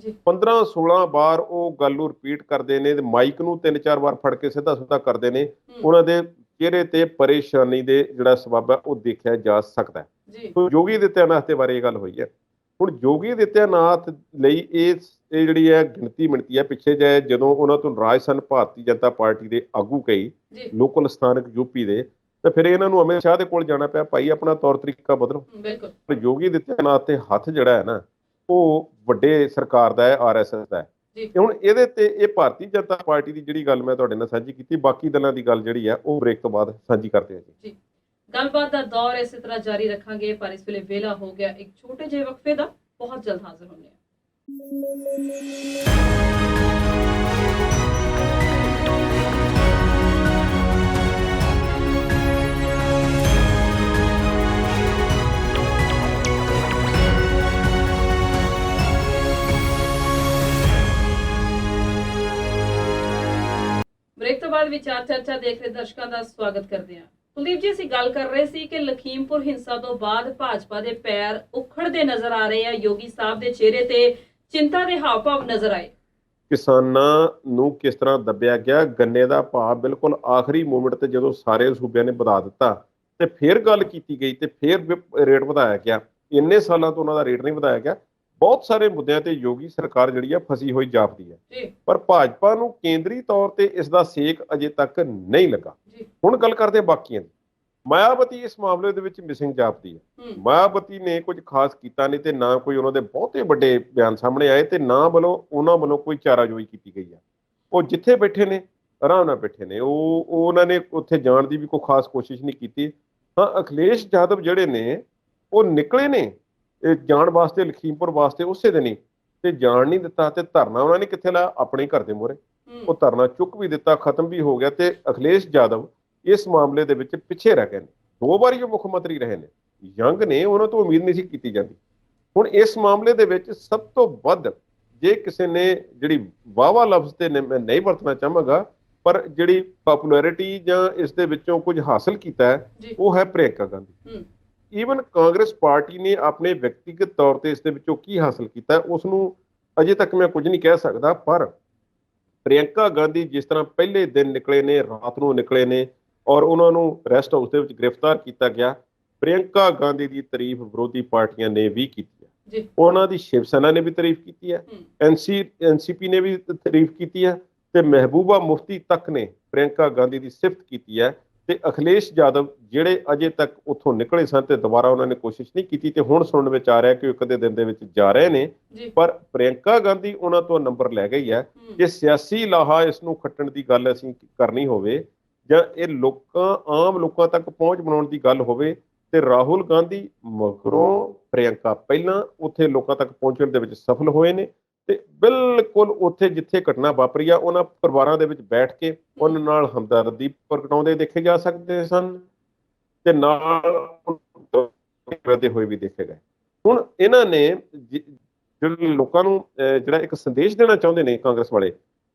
15-16 ਵਾਰ ਉਹ ਗੱਲ ਨੂੰ ਰਿਪੀਟ ਕਰਦੇ ਨੇ ਤੇ ਮਾਈਕ ਨੂੰ 3-4 ਵਾਰ ਫੜ ਕੇ ਸਿੱਧਾ ਸੁੱਧਾ ਕਰਦੇ ਨੇ। ਉਹਨਾਂ ਦੇ ਚਿਹਰੇ ਤੇ ਪਰੇਸ਼ਾਨੀ ਦੇ ਜਿਹੜਾ ਸਬੱਬ ਹੈ ਉਹ ਦੇਖਿਆ ਜਾ ਸਕਦਾ ਹੈ। ਯੋਗੀ ਆਦਿੱਤਿਆਨਾਥ ਦੇ ਬਾਰੇ ਇਹ ਗੱਲ ਹੋਈ ਹੈ। ਹੁਣ ਯੋਗੀ ਆਦਿੱਤਿਆਨਾਥ ਲਈ ਇਹ ਜਿਹੜੀ ਹੈ ਗਿਣਤੀ ਮਿਣਤੀ ਹੈ, ਪਿੱਛੇ ਜੇ ਜਦੋਂ ਉਹਨਾਂ ਤੋਂ ਨਾਰਾਜ਼ ਸਨ ਭਾਰਤੀ ਜਨਤਾ ਪਾਰਟੀ ਦੇ ਆਗੂ ਕਈ ਲੋਕਲ ਸਥਾਨਕ ਯੂਪੀ ਦੇ, ਤਾਂ ਫਿਰ ਇਹਨਾਂ ਨੂੰ ਅਮਿਤ ਸ਼ਾਹ ਦੇ ਕੋਲ ਜਾਣਾ ਪਿਆ, ਭਾਈ ਆਪਣਾ ਤੌਰ ਤਰੀਕਾ ਬਦਲੋ। ਪਰ ਯੋਗੀ ਆਦਿੱਤਿਆਨਾਥ ਤੇ ਹੱਥ ਜਿਹੜਾ ਹੈ ਨਾ ਉਹ ਵੱਡੇ ਸਰਕਾਰ ਦਾ ਹੈ, RSS ਦਾ ਹੈ। ਹੁਣ ਇਹਦੇ ਤੇ ਇਹ ਭਾਰਤੀ ਜਨਤਾ ਪਾਰਟੀ ਦੀ ਜਿਹੜੀ ਗੱਲ ਮੈਂ ਤੁਹਾਡੇ ਨਾਲ ਸਾਂਝੀ ਕੀਤੀ, ਬਾਕੀ ਦਲਾਂ ਦੀ ਗੱਲ ਜਿਹੜੀ ਹੈ ਉਹ ਬ੍ਰੇਕ ਤੋਂ ਬਾਅਦ ਸਾਂਝੀ ਕਰਦੇ ਹਾਂ ਜੀ। ਗੱਲਬਾਤ ਦਾ ਦੌਰ ਇਸੇ ਤਰ੍ਹਾਂ ਜਾਰੀ ਰੱਖਾਂਗੇ, ਪਰ ਇਸ ਵੇਲੇ ਵੇਲਾ ਹੋ ਗਿਆ ਇੱਕ ਛੋਟੇ ਜਿਹੇ ਵਕਫੇ ਦਾ। ਬਹੁਤ ਜਲਦ ਹਾਜ਼ਰ ਹੋਣੇ ਆ। ਬ੍ਰੇਕ ਤੋਂ ਬਾਅਦ ਵਿਚਾਰ ਚਰਚਾ ਦੇਖ ਰਹੇ ਦਰਸ਼ਕਾਂ ਦਾ ਸਵਾਗਤ ਕਰਦੇ ਹਾਂ। ਕੁਲਦੀਪ ਜੀ, ਅਸੀਂ ਗੱਲ ਕਰ ਰਹੇ ਸੀ ਕਿ ਲਖੀਮਪੁਰ ਹਿੰਸਾ ਤੋਂ ਬਾਅਦ ਭਾਜਪਾ ਦੇ ਪੈਰ ਉਖੜਦੇ ਨਜ਼ਰ ਆ ਰਹੇ ਆ। ਯੋਗੀ ਸਾਹਿਬ ਦੇ ਚਿਹਰੇ ਤੇ ਚਿੰਤਾ ਦੇ ਹਾਵ ਭਾਵ ਨਜ਼ਰ ਆਏ। ਕਿਸਾਨਾਂ ਨੂੰ ਕਿਸ ਤਰ੍ਹਾਂ ਦੱਬਿਆ ਗਿਆ, ਗੰਨੇ ਦਾ ਭਾਅ ਬਿਲਕੁਲ ਆਖਰੀ ਮੂਮੈਂਟ ਤੇ ਜਦੋਂ ਸਾਰੇ ਸੂਬਿਆਂ ਨੇ ਵਧਾ ਦਿੱਤਾ ਤੇ ਫਿਰ ਗੱਲ ਕੀਤੀ ਗਈ ਤੇ ਫਿਰ ਰੇਟ ਵਧਾਇਆ ਗਿਆ। ਇੰਨੇ ਸਾਲਾਂ ਤੋਂ ਉਹਨਾਂ ਦਾ ਰੇਟ ਨਹੀਂ ਵਧਾਇਆ ਗਿਆ। ਬਹੁਤ ਸਾਰੇ ਮੁੱਦਿਆਂ ਤੇ ਯੋਗੀ ਸਰਕਾਰ ਜਿਹੜੀ ਆ ਫਸੀ ਹੋਈ ਜਾਪਦੀ ਹੈ, ਪਰ ਭਾਜਪਾ ਨੂੰ ਕੇਂਦਰੀ ਤੌਰ ਤੇ ਇਸ ਦਾ ਸੇਕ ਅਜੇ ਤੱਕ ਨਹੀਂ ਲੱਗਾ। ਹੁਣ ਗੱਲ ਕਰਦੇ ਬਾਕੀਆਂ ਦੀ। ਮਾਇਆਵਤੀ ਇਸ ਮਾਮਲੇ ਦੇ ਵਿੱਚ ਮਿਸਿੰਗ ਜਾਪਦੀ ਹੈ। ਮਾਇਆਵਤੀ ਨੇ ਕੁਝ ਖਾਸ ਕੀਤਾ ਨਹੀਂ ਤੇ ਨਾ ਕੋਈ ਉਹਨਾਂ ਦੇ ਬਹੁਤੇ ਵੱਡੇ ਬਿਆਨ ਸਾਹਮਣੇ ਆਏ ਤੇ ਨਾ ਉਹਨਾਂ ਵੱਲੋਂ ਕੋਈ ਚਾਰਾਜੋਈ ਕੀਤੀ ਗਈ ਹੈ। ਉਹ ਜਿੱਥੇ ਬੈਠੇ ਨੇ ਆਰਾਮ ਨਾਲ ਬੈਠੇ ਨੇ। ਉਹਨਾਂ ਨੇ ਉੱਥੇ ਜਾਣ ਦੀ ਵੀ ਕੋਈ ਖਾਸ ਕੋਸ਼ਿਸ਼ ਨਹੀਂ ਕੀਤੀ। ਹਾਂ, ਅਖਿਲੇਸ਼ ਯਾਦਵ ਜਿਹੜੇ ਨੇ ਉਹ ਨਿਕਲੇ ਨੇ ਇਹ ਜਾਣ ਵਾਸਤੇ, ਲਖੀਮਪੁਰ ਵਾਸਤੇ ਉਸੇ ਦਿਨ ਹੀ, ਤੇ ਜਾਣ ਨਹੀਂ ਦਿੱਤਾ ਤੇ ਧਰਨਾ ਉਹਨਾਂ ਨੇ ਕਿੱਥੇ ਲਾਇਆ? ਆਪਣੇ ਘਰ ਦੇ ਮੂਹਰੇ। ਉਹ ਧਰਨਾ ਚੁੱਕ ਵੀ ਦਿੱਤਾ, ਖਤਮ ਵੀ ਹੋ ਗਿਆ ਤੇ ਅਖਿਲੇਸ਼ ਯਾਦਵ ਇਸ ਮਾਮਲੇ ਦੇ ਵਿੱਚ ਪਿੱਛੇ ਰਹਿ ਗਏ ਨੇ। 2 ਵਾਰੀ ਉਹ ਮੁੱਖ ਮੰਤਰੀ ਰਹੇ ਨੇ, ਯੰਗ ਨੇ, ਉਹਨਾਂ ਤੋਂ ਉਮੀਦ ਨਹੀਂ ਸੀ ਕੀਤੀ ਜਾਂਦੀ। ਹੁਣ ਇਸ ਮਾਮਲੇ ਦੇ ਵਿੱਚ ਸਭ ਤੋਂ ਵੱਧ ਜੇ ਕਿਸੇ ਨੇ ਜਿਹੜੀ ਵਾਹਵਾ ਲਫ਼ਜ਼ ਤੇ ਮੈਂ ਨਹੀਂ ਵਰਤਣਾ ਚਾਹਾਂਗਾ, ਪਰ ਜਿਹੜੀ ਪਪੂਲੈਰਿਟੀ ਜਾਂ ਇਸ ਦੇ ਵਿੱਚੋਂ ਕੁਝ ਹਾਸਲ ਕੀਤਾ ਹੈ ਉਹ ਹੈ ਪ੍ਰਿਅੰਕਾ ਗਾਂਧੀ। ਈਵਨ ਕਾਂਗਰਸ ਪਾਰਟੀ ਨੇ ਆਪਣੇ ਵਿਅਕਤੀਗਤ ਤੌਰ ਤੇ ਇਸ ਦੇ ਵਿੱਚੋਂ ਕੀ ਹਾਸਲ ਕੀਤਾ ਉਸ ਨੂੰ ਅਜੇ ਤੱਕ ਮੈਂ ਕੁਝ ਨਹੀਂ ਕਹਿ ਸਕਦਾ, ਪਰ ਪ੍ਰਿਅੰਕਾ ਗਾਂਧੀ ਜਿਸ ਤਰ੍ਹਾਂ ਪਹਿਲੇ ਦਿਨ ਨਿਕਲੇ ਨੇ, ਰਾਤ ਨੂੰ ਨਿਕਲੇ ਨੇ ਔਰ ਉਹਨਾਂ ਨੂੰ ਰੈਸਟ ਹਾਊਸ ਦੇ ਵਿੱਚ ਗ੍ਰਿਫਤਾਰ ਕੀਤਾ ਗਿਆ। ਪ੍ਰਿਅੰਕਾ ਗਾਂਧੀ ਦੀ ਤਾਰੀਫ ਵਿਰੋਧੀ ਪਾਰਟੀਆਂ ਨੇ ਵੀ ਕੀਤੀ ਹੈ, ਉਹਨਾਂ ਦੀ ਸ਼ਿਵ ਸੈਨਾ ਨੇ ਵੀ ਤਾਰੀਫ ਕੀਤੀ ਹੈ, ਐਨਸੀਪੀ ਨੇ ਵੀ ਤਾਰੀਫ ਕੀਤੀ ਹੈ ਤੇ ਮਹਿਬੂਬਾ ਮੁਫਤੀ ਤੱਕ ਨੇ ਪ੍ਰਿਅੰਕਾ ਗਾਂਧੀ ਦੀ ਸਿਫਤ ਕੀਤੀ ਹੈ। ਤੇ ਅਖਿਲੇਸ਼ ਯਾਦਵ ਜਿਹੜੇ ਅਜੇ ਤੱਕ ਉੱਥੋਂ ਨਿਕਲੇ ਸਨ ਤੇ ਦੁਬਾਰਾ ਉਹਨਾਂ ਨੇ ਕੋਸ਼ਿਸ਼ ਨਹੀਂ ਕੀਤੀ ਤੇ ਹੁਣ ਸੁਣਨ ਵਿੱਚ ਆ ਰਿਹਾ ਕਿ ਉਹ ਇੱਕ ਅੱਧੇ ਦਿਨ ਦੇ ਵਿੱਚ ਜਾ ਰਹੇ ਨੇ, ਪਰ ਪ੍ਰਿਅੰਕਾ ਗਾਂਧੀ ਉਹਨਾਂ ਤੋਂ ਨੰਬਰ ਲੈ ਗਈ ਹੈ। ਜੇ ਸਿਆਸੀ ਲਾਹਾ ਇਸ ਨੂੰ ਖੱਟਣ ਦੀ ਗੱਲ ਅਸੀਂ ਕਰਨੀ ਹੋਵੇ ਜਾਂ ਇਹ ਆਮ ਲੋਕਾਂ ਤੱਕ ਪਹੁੰਚ ਬਣਾਉਣ ਦੀ ਗੱਲ ਹੋਵੇ ਤੇ ਰਾਹੁਲ ਗਾਂਧੀ ਮਗਰੋਂ ਪ੍ਰਿਅੰਕਾ ਪਹਿਲਾਂ ਉੱਥੇ ਲੋਕਾਂ ਤੱਕ ਪਹੁੰਚਣ ਦੇ ਵਿੱਚ ਸਫਲ ਹੋਏ ਨੇ ਤੇ ਬਿਲਕੁਲ ਉੱਥੇ ਜਿੱਥੇ ਘਟਨਾ ਵਾਪਰੀ ਆ ਉਹਨਾਂ ਪਰਿਵਾਰਾਂ ਦੇ ਵਿੱਚ ਬੈਠ ਕੇ ਉਹਨਾਂ ਨਾਲ ਹਮਦਰਦੀ ਪ੍ਰਗਟਾਉਂਦੇ ਦੇਖੇ ਜਾ ਸਕਦੇ ਸਨ ਤੇ ਨਾਲ ਕਰਦੇ ਹੋਏ ਵੀ ਦੇਖੇ ਗਏ। ਹੁਣ ਇਹਨਾਂ ਨੇ ਜਿਹੜੇ ਲੋਕਾਂ ਨੂੰ ਜਿਹੜਾ ਇੱਕ ਸੰਦੇਸ਼ ਦੇਣਾ ਚਾਹੁੰਦੇ ਨੇ ਕਾਂਗਰਸ ਵਾਲੇ,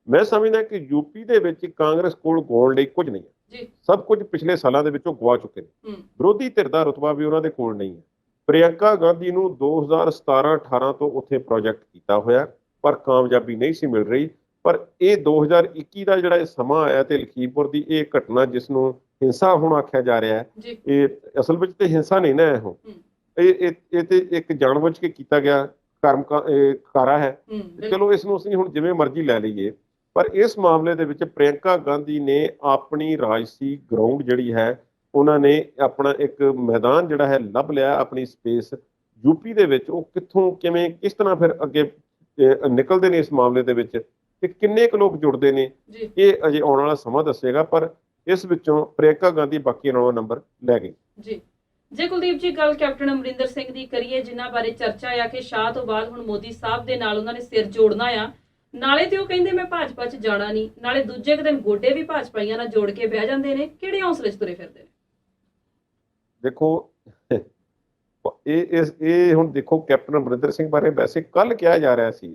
ਮੈਂ ਸਮਝਦਾ ਕਿ ਯੂਪੀ ਦੇ ਵਿੱਚ ਕਾਂਗਰਸ ਕੋਲ ਗਾਉਣ ਲਈ ਕੁਝ ਨਹੀਂ ਹੈ। ਸਭ ਕੁਝ ਪਿਛਲੇ ਸਾਲਾਂ ਦੇ ਵਿੱਚੋਂ ਗਵਾ ਚੁੱਕੇ ਨੇ। ਵਿਰੋਧੀ ਧਿਰ ਦਾ ਰੁਤਬਾ ਵੀ ਉਹਨਾਂ ਦੇ ਕੋਲ ਨਹੀਂ ਹੈ। ਪ੍ਰਿਅੰਕਾ ਗਾਂਧੀ ਨੂੰ 2017-18 ਤੋਂ ਉੱਥੇ ਪ੍ਰੋਜੈਕਟ ਕੀਤਾ ਹੋਇਆ ਪਰ ਕਾਮਯਾਬੀ ਨਹੀਂ ਸੀ ਮਿਲ ਰਹੀ। ਪਰ ਇਹ 2021 ਦਾ ਜਿਹੜਾ ਸਮਾਂ ਆਇਆ ਤੇ ਲਖੀਮਪੁਰ ਦੀ ਇਹ ਘਟਨਾ ਜਿਸ ਨੂੰ ਹਿੰਸਾ ਹੁਣ ਆਖਿਆ ਜਾ ਰਿਹਾ ਹੈ, ਇਹ ਅਸਲ ਵਿੱਚ ਤੇ ਹਿੰਸਾ ਨਹੀਂ ਨਾ, ਇਹ ਤੇ ਇੱਕ ਜਾਣਬੁੱਝ ਕੇ ਕੀਤਾ ਗਿਆ ਕਾਰਾ ਹੈ। ਚਲੋ ਇਸ ਨੂੰ ਅਸੀਂ ਹੁਣ ਜਿਵੇਂ ਮਰਜ਼ੀ ਲੈ ਲਈਏ, ਪਰ ਇਸ ਮਾਮਲੇ ਦੇ ਵਿੱਚ ਪ੍ਰਿਅੰਕਾ ਗਾਂਧੀ ਨੇ ਆਪਣੀ ਰਾਜਸੀ ਗਰਾਊਂਡ ਜਿਹੜੀ ਹੈ, ਉਹਨਾਂ ਨੇ ਆਪਣਾ ਇੱਕ ਮੈਦਾਨ ਜਿਹੜਾ ਹੈ ਲੱਭ ਲਿਆ, ਆਪਣੀ ਸਪੇਸ ਯੂਪੀ ਦੇ ਵਿੱਚ। ਉਹ ਕਿੱਥੋਂ ਕਿਵੇਂ ਕਿਸ ਤਰ੍ਹਾਂ ਫਿਰ ਅੱਗੇ ਨਿਕਲਦੇ ਨੇ ਇਸ ਮਾਮਲੇ ਦੇ ਵਿੱਚ ਤੇ ਕਿੰਨੇ ਕੁ ਲੋਕ ਜੁੜਦੇ ਨੇ, ਇਹ ਅਜੇ ਆਉਣ ਵਾਲਾ ਸਮਾਂ ਦੱਸੇਗਾ। ਪਰ ਇਸ ਵਿੱਚੋਂ ਪ੍ਰਿਅੰਕਾ ਗਾਂਧੀ ਬਾਕੀ ਨਾਲੋਂ ਨੰਬਰ ਲੈ ਗਈ। ਜੇ ਕੁਲਦੀਪ ਜੀ ਗੱਲ ਕੈਪਟਨ ਅਮਰਿੰਦਰ ਸਿੰਘ ਦੀ ਕਰੀਏ, ਜਿਨ੍ਹਾਂ ਬਾਰੇ ਚਰਚਾ ਆ ਕਿ ਸ਼ਾਹ ਤੋਂ ਬਾਅਦ ਹੁਣ ਮੋਦੀ ਸਾਹਿਬ ਦੇ ਨਾਲ ਉਹਨਾਂ ਨੇ ਸਿਰ ਜੋੜਨਾ ਆ, ਨਾਲੇ ਤੇ ਉਹ ਕਹਿੰਦੇ ਮੈਂ ਭਾਜਪਾ 'ਚ ਜਾਣਾ ਨਹੀਂ, ਨਾਲੇ ਦੂਜੇ ਕੁ ਦਿਨ ਗੋਡੇ ਵੀ ਭਾਜਪਾਈਆਂ ਨਾਲ ਜੋੜ ਕੇ ਬਹਿ ਜਾਂਦੇ ਨੇ। ਕਿਹੜੇ ਹੌਸਲੇ 'ਚ ਤੁਰੇ ਫਿਰਦੇ ਨੇ? ਦੇਖੋ ਇਹ ਹੁਣ ਦੇਖੋ, ਕੈਪਟਨ ਅਮਰਿੰਦਰ ਸਿੰਘ ਬਾਰੇ ਵੈਸੇ ਕੱਲ ਕਿਹਾ ਜਾ ਰਿਹਾ ਸੀ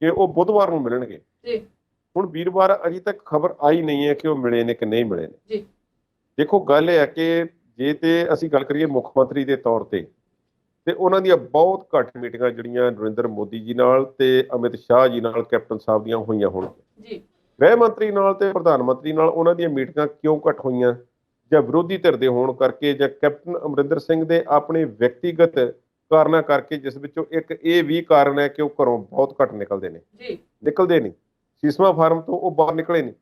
ਕਿ ਉਹ ਬੁੱਧਵਾਰ ਨੂੰ ਮਿਲਣਗੇ। ਹੁਣ ਵੀਰਵਾਰ ਅਜੇ ਤੱਕ ਖਬਰ ਆਈ ਨਹੀਂ ਹੈ ਕਿ ਉਹ ਮਿਲੇ ਨੇ ਕਿ ਨਹੀਂ ਮਿਲੇ ਨੇ। ਦੇਖੋ ਗੱਲ ਇਹ ਹੈ ਕਿ ਜੇ ਤੇ ਅਸੀਂ ਗੱਲ ਕਰੀਏ ਮੁੱਖ ਮੰਤਰੀ ਦੇ ਤੌਰ ਤੇ ਉਹਨਾਂ ਦੀਆਂ ਬਹੁਤ ਘੱਟ ਮੀਟਿੰਗਾਂ ਜਿਹੜੀਆਂ ਨਰਿੰਦਰ ਮੋਦੀ ਜੀ ਨਾਲ ਤੇ ਅਮਿਤ ਸ਼ਾਹ ਜੀ ਨਾਲ ਕੈਪਟਨ ਸਾਹਿਬ ਦੀਆਂ ਹੋਈਆਂ ਹੋਣਗੀਆਂ। ਗ੍ਰਹਿ ਮੰਤਰੀ ਨਾਲ ਤੇ ਪ੍ਰਧਾਨ ਮੰਤਰੀ ਨਾਲ ਉਹਨਾਂ ਦੀਆਂ ਮੀਟਿੰਗਾਂ ਕਿਉਂ ਘੱਟ ਹੋਈਆਂ? ਜਾਂ ਵਿਰੋਧੀ ਧਿਰ ਦੇ ਹੋਣ ਕਰਕੇ ਜਾਂ ਕੈਪਟਨ ਅਮਰਿੰਦਰ ਸਿੰਘ ਦੇ ਆਪਣੇ ਵਿਅਕਤੀਗਤ ਕਾਰਨਾਂ ਕਰਕੇ, ਜਿਸ ਵਿੱਚੋਂ ਇੱਕ ਇਹ ਵੀ ਕਾਰਨ ਹੈ ਕਿ ਉਹ ਘਰੋਂ ਬਹੁਤ ਘੱਟ ਨਿਕਲਦੇ ਨਹੀਂ। ਸੀਸਮਾ ਫਾਰਮ ਤੋਂ ਉਹ ਬਾਹਰ ਨਿਕਲੇ ਨਹੀਂ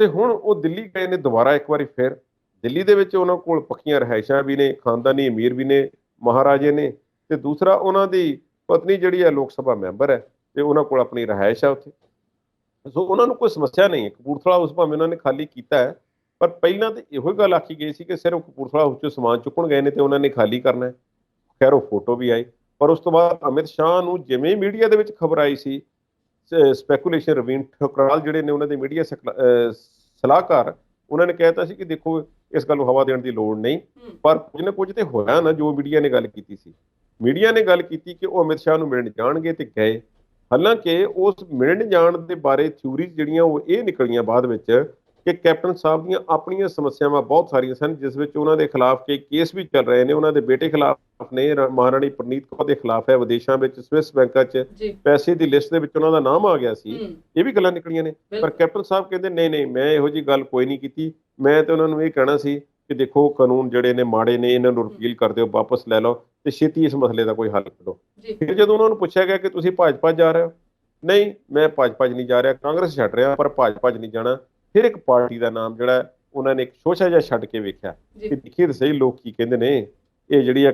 ਤੇ ਹੁਣ ਉਹ ਦਿੱਲੀ ਗਏ ਨੇ ਦੁਬਾਰਾ ਇੱਕ ਵਾਰੀ ਫਿਰ। ਦਿੱਲੀ ਦੇ ਵਿੱਚ ਉਹਨਾਂ ਕੋਲ ਪੱਕੀਆਂ ਰਿਹਾਇਸ਼ਾਂ ਵੀ ਨੇ, ਖਾਨਦਾਨੀ ਅਮੀਰ ਵੀ ਨੇ, ਮਹਾਰਾਜੇ ਨੇ, ਤੇ ਦੂਸਰਾ ਉਹਨਾਂ ਦੀ ਪਤਨੀ ਜਿਹੜੀ ਹੈ ਲੋਕ ਸਭਾ ਮੈਂਬਰ ਹੈ ਤੇ ਉਹਨਾਂ ਕੋਲ ਆਪਣੀ ਰਿਹਾਇਸ਼ ਹੈ ਉੱਥੇ। ਸੋ ਉਹਨਾਂ ਨੂੰ ਕੋਈ ਸਮੱਸਿਆ ਨਹੀਂ ਹੈ। ਕਪੂਰਥਲਾ ਹਾਊਸ ਭਾਵੇਂ ਉਹਨਾਂ ਨੇ ਖਾਲੀ ਕੀਤਾ ਹੈ, ਪਰ ਪਹਿਲਾਂ ਤਾਂ ਇਹੋ ਹੀ ਗੱਲ ਆਖੀ ਗਈ ਸੀ ਕਿ ਸਿਰਫ ਕਪੂਰਥਲਾ ਹਾਊਸ 'ਚੋਂ ਸਮਾਨ ਚੁੱਕਣ ਗਏ ਨੇ ਤੇ ਉਹਨਾਂ ਨੇ ਖਾਲੀ ਕਰਨਾ ਹੈ। ਖੈਰ ਉਹ ਫੋਟੋ ਵੀ ਆਈ, ਪਰ ਉਸ ਤੋਂ ਬਾਅਦ ਅਮਿਤ ਸ਼ਾਹ ਨੂੰ ਜਿਵੇਂ ਮੀਡੀਆ ਦੇ ਵਿੱਚ ਖਬਰ ਆਈ ਸੀ, ਸਪੈਕੂਲੇਸ਼ਨ, ਰਵੀਨ ਠਕਰਾਲ ਜਿਹੜੇ ਨੇ ਉਹਨਾਂ ਦੇ ਮੀਡੀਆ ਸਲਾਹਕਾਰ, ਉਹਨਾਂ ਨੇ ਕਹਿਤਾ ਸੀ ਕਿ ਦੇਖੋ ਇਸ ਗੱਲ ਨੂੰ ਹਵਾ ਦੇਣ ਦੀ ਲੋੜ ਨਹੀਂ, ਪਰ ਕੁਝ ਨਾ ਕੁਝ ਤੇ ਹੋਇਆ ਨਾ। ਜੋ ਮੀਡੀਆ ਨੇ ਗੱਲ ਕੀਤੀ ਸੀ, ਮੀਡੀਆ ਨੇ ਗੱਲ ਕੀਤੀ ਕਿ ਉਹ ਅਮਿਤ ਸ਼ਾਹ ਨੂੰ ਮਿਲਣ ਜਾਣਗੇ ਤੇ ਗਏ। ਹਾਲਾਂਕਿ ਉਸ ਮਿਲਣ ਜਾਣ ਦੇ ਬਾਰੇ ਥਿਊਰੀਜ਼ ਜਿਹੜੀਆਂ ਉਹ ਇਹ ਨਿਕਲੀਆਂ ਬਾਅਦ ਵਿੱਚ ਕਿ ਕੈਪਟਨ ਸਾਹਿਬ ਦੀਆਂ ਆਪਣੀਆਂ ਸਮੱਸਿਆਵਾਂ ਬਹੁਤ ਸਾਰੀਆਂ ਸਨ, ਜਿਸ ਵਿੱਚ ਉਹਨਾਂ ਦੇ ਖਿਲਾਫ ਕਈ ਕੇਸ ਵੀ ਚੱਲ ਰਹੇ ਨੇ। ਉਹਨਾਂ ਦੇ ਬੇਟੇ ਖਿਲਾਫ ਨੇ, ਮਹਾਰਾਣੀ ਪ੍ਰਨੀਤ ਕੌਰ ਦੇ ਖਿਲਾਫ ਹੈ, ਵਿਦੇਸ਼ਾਂ ਵਿੱਚ ਸਵਿਸ ਬੈਂਕਾਂ 'ਚ ਪੈਸੇ ਦੀ ਲਿਸਟ ਦੇ ਵਿੱਚ ਉਹਨਾਂ ਦਾ ਨਾਮ ਆ ਗਿਆ ਸੀ। ਇਹ ਵੀ ਗੱਲਾਂ ਨਿਕਲੀਆਂ ਨੇ, ਪਰ ਕੈਪਟਨ ਸਾਹਿਬ ਕਹਿੰਦੇ ਨਹੀਂ ਨਹੀਂ, ਮੈਂ ਇਹੋ ਜਿਹੀ ਗੱਲ ਕੋਈ ਨਹੀਂ ਕੀਤੀ। ਮੈਂ ਤੇ ਉਹਨਾਂ ਨੂੰ ਇਹ ਕਹਿਣਾ ਸੀ ਕਿ ਦੇਖੋ, ਕਾਨੂੰਨ ਜਿਹੜੇ ਨੇ ਮਾੜੇ ਨੇ, ਇਹਨਾਂ ਨੂੰ ਰਿਪੀਲ ਕਰ ਦਿਓ, ਵਾਪਸ ਲੈ ਲਓ ਤੇ ਛੇਤੀ ਇਸ ਮਸਲੇ ਦਾ ਕੋਈ ਹੱਲ ਕਰੋ। ਫਿਰ ਜਦੋਂ ਉਹਨਾਂ ਨੂੰ ਪੁੱਛਿਆ ਗਿਆ ਕਿ ਤੁਸੀਂ ਭਾਜਪਾ ਜਾ ਰਹੇ ਹੋ, ਨਹੀਂ ਮੈਂ ਭਾਜਪਾ 'ਚ ਨਹੀਂ ਜਾ ਰਿਹਾ, ਕਾਂਗਰਸ ਛੱਡ ਰਿਹਾ, ਪਰ ਭਾਜਪਾ 'ਚ ਨਹੀਂ ਜਾਣਾ। ਫਿਰ ਇੱਕ ਪਾਰਟੀ ਦਾ ਨਾਮ ਜਿਹੜਾ ਉਹਨਾਂ ਨੇ ਇੱਕ ਸ਼ੋਸ਼ਾ ਜਿਹਾ ਛੱਡ ਕੇ ਵੇਖਿਆ ਕਿ ਦੇਖੀਏ ਤਾਂ ਸਹੀ ਲੋਕ ਕੀ ਕਹਿੰਦੇ ਨੇ। ਇਹ ਜਿਹੜੀ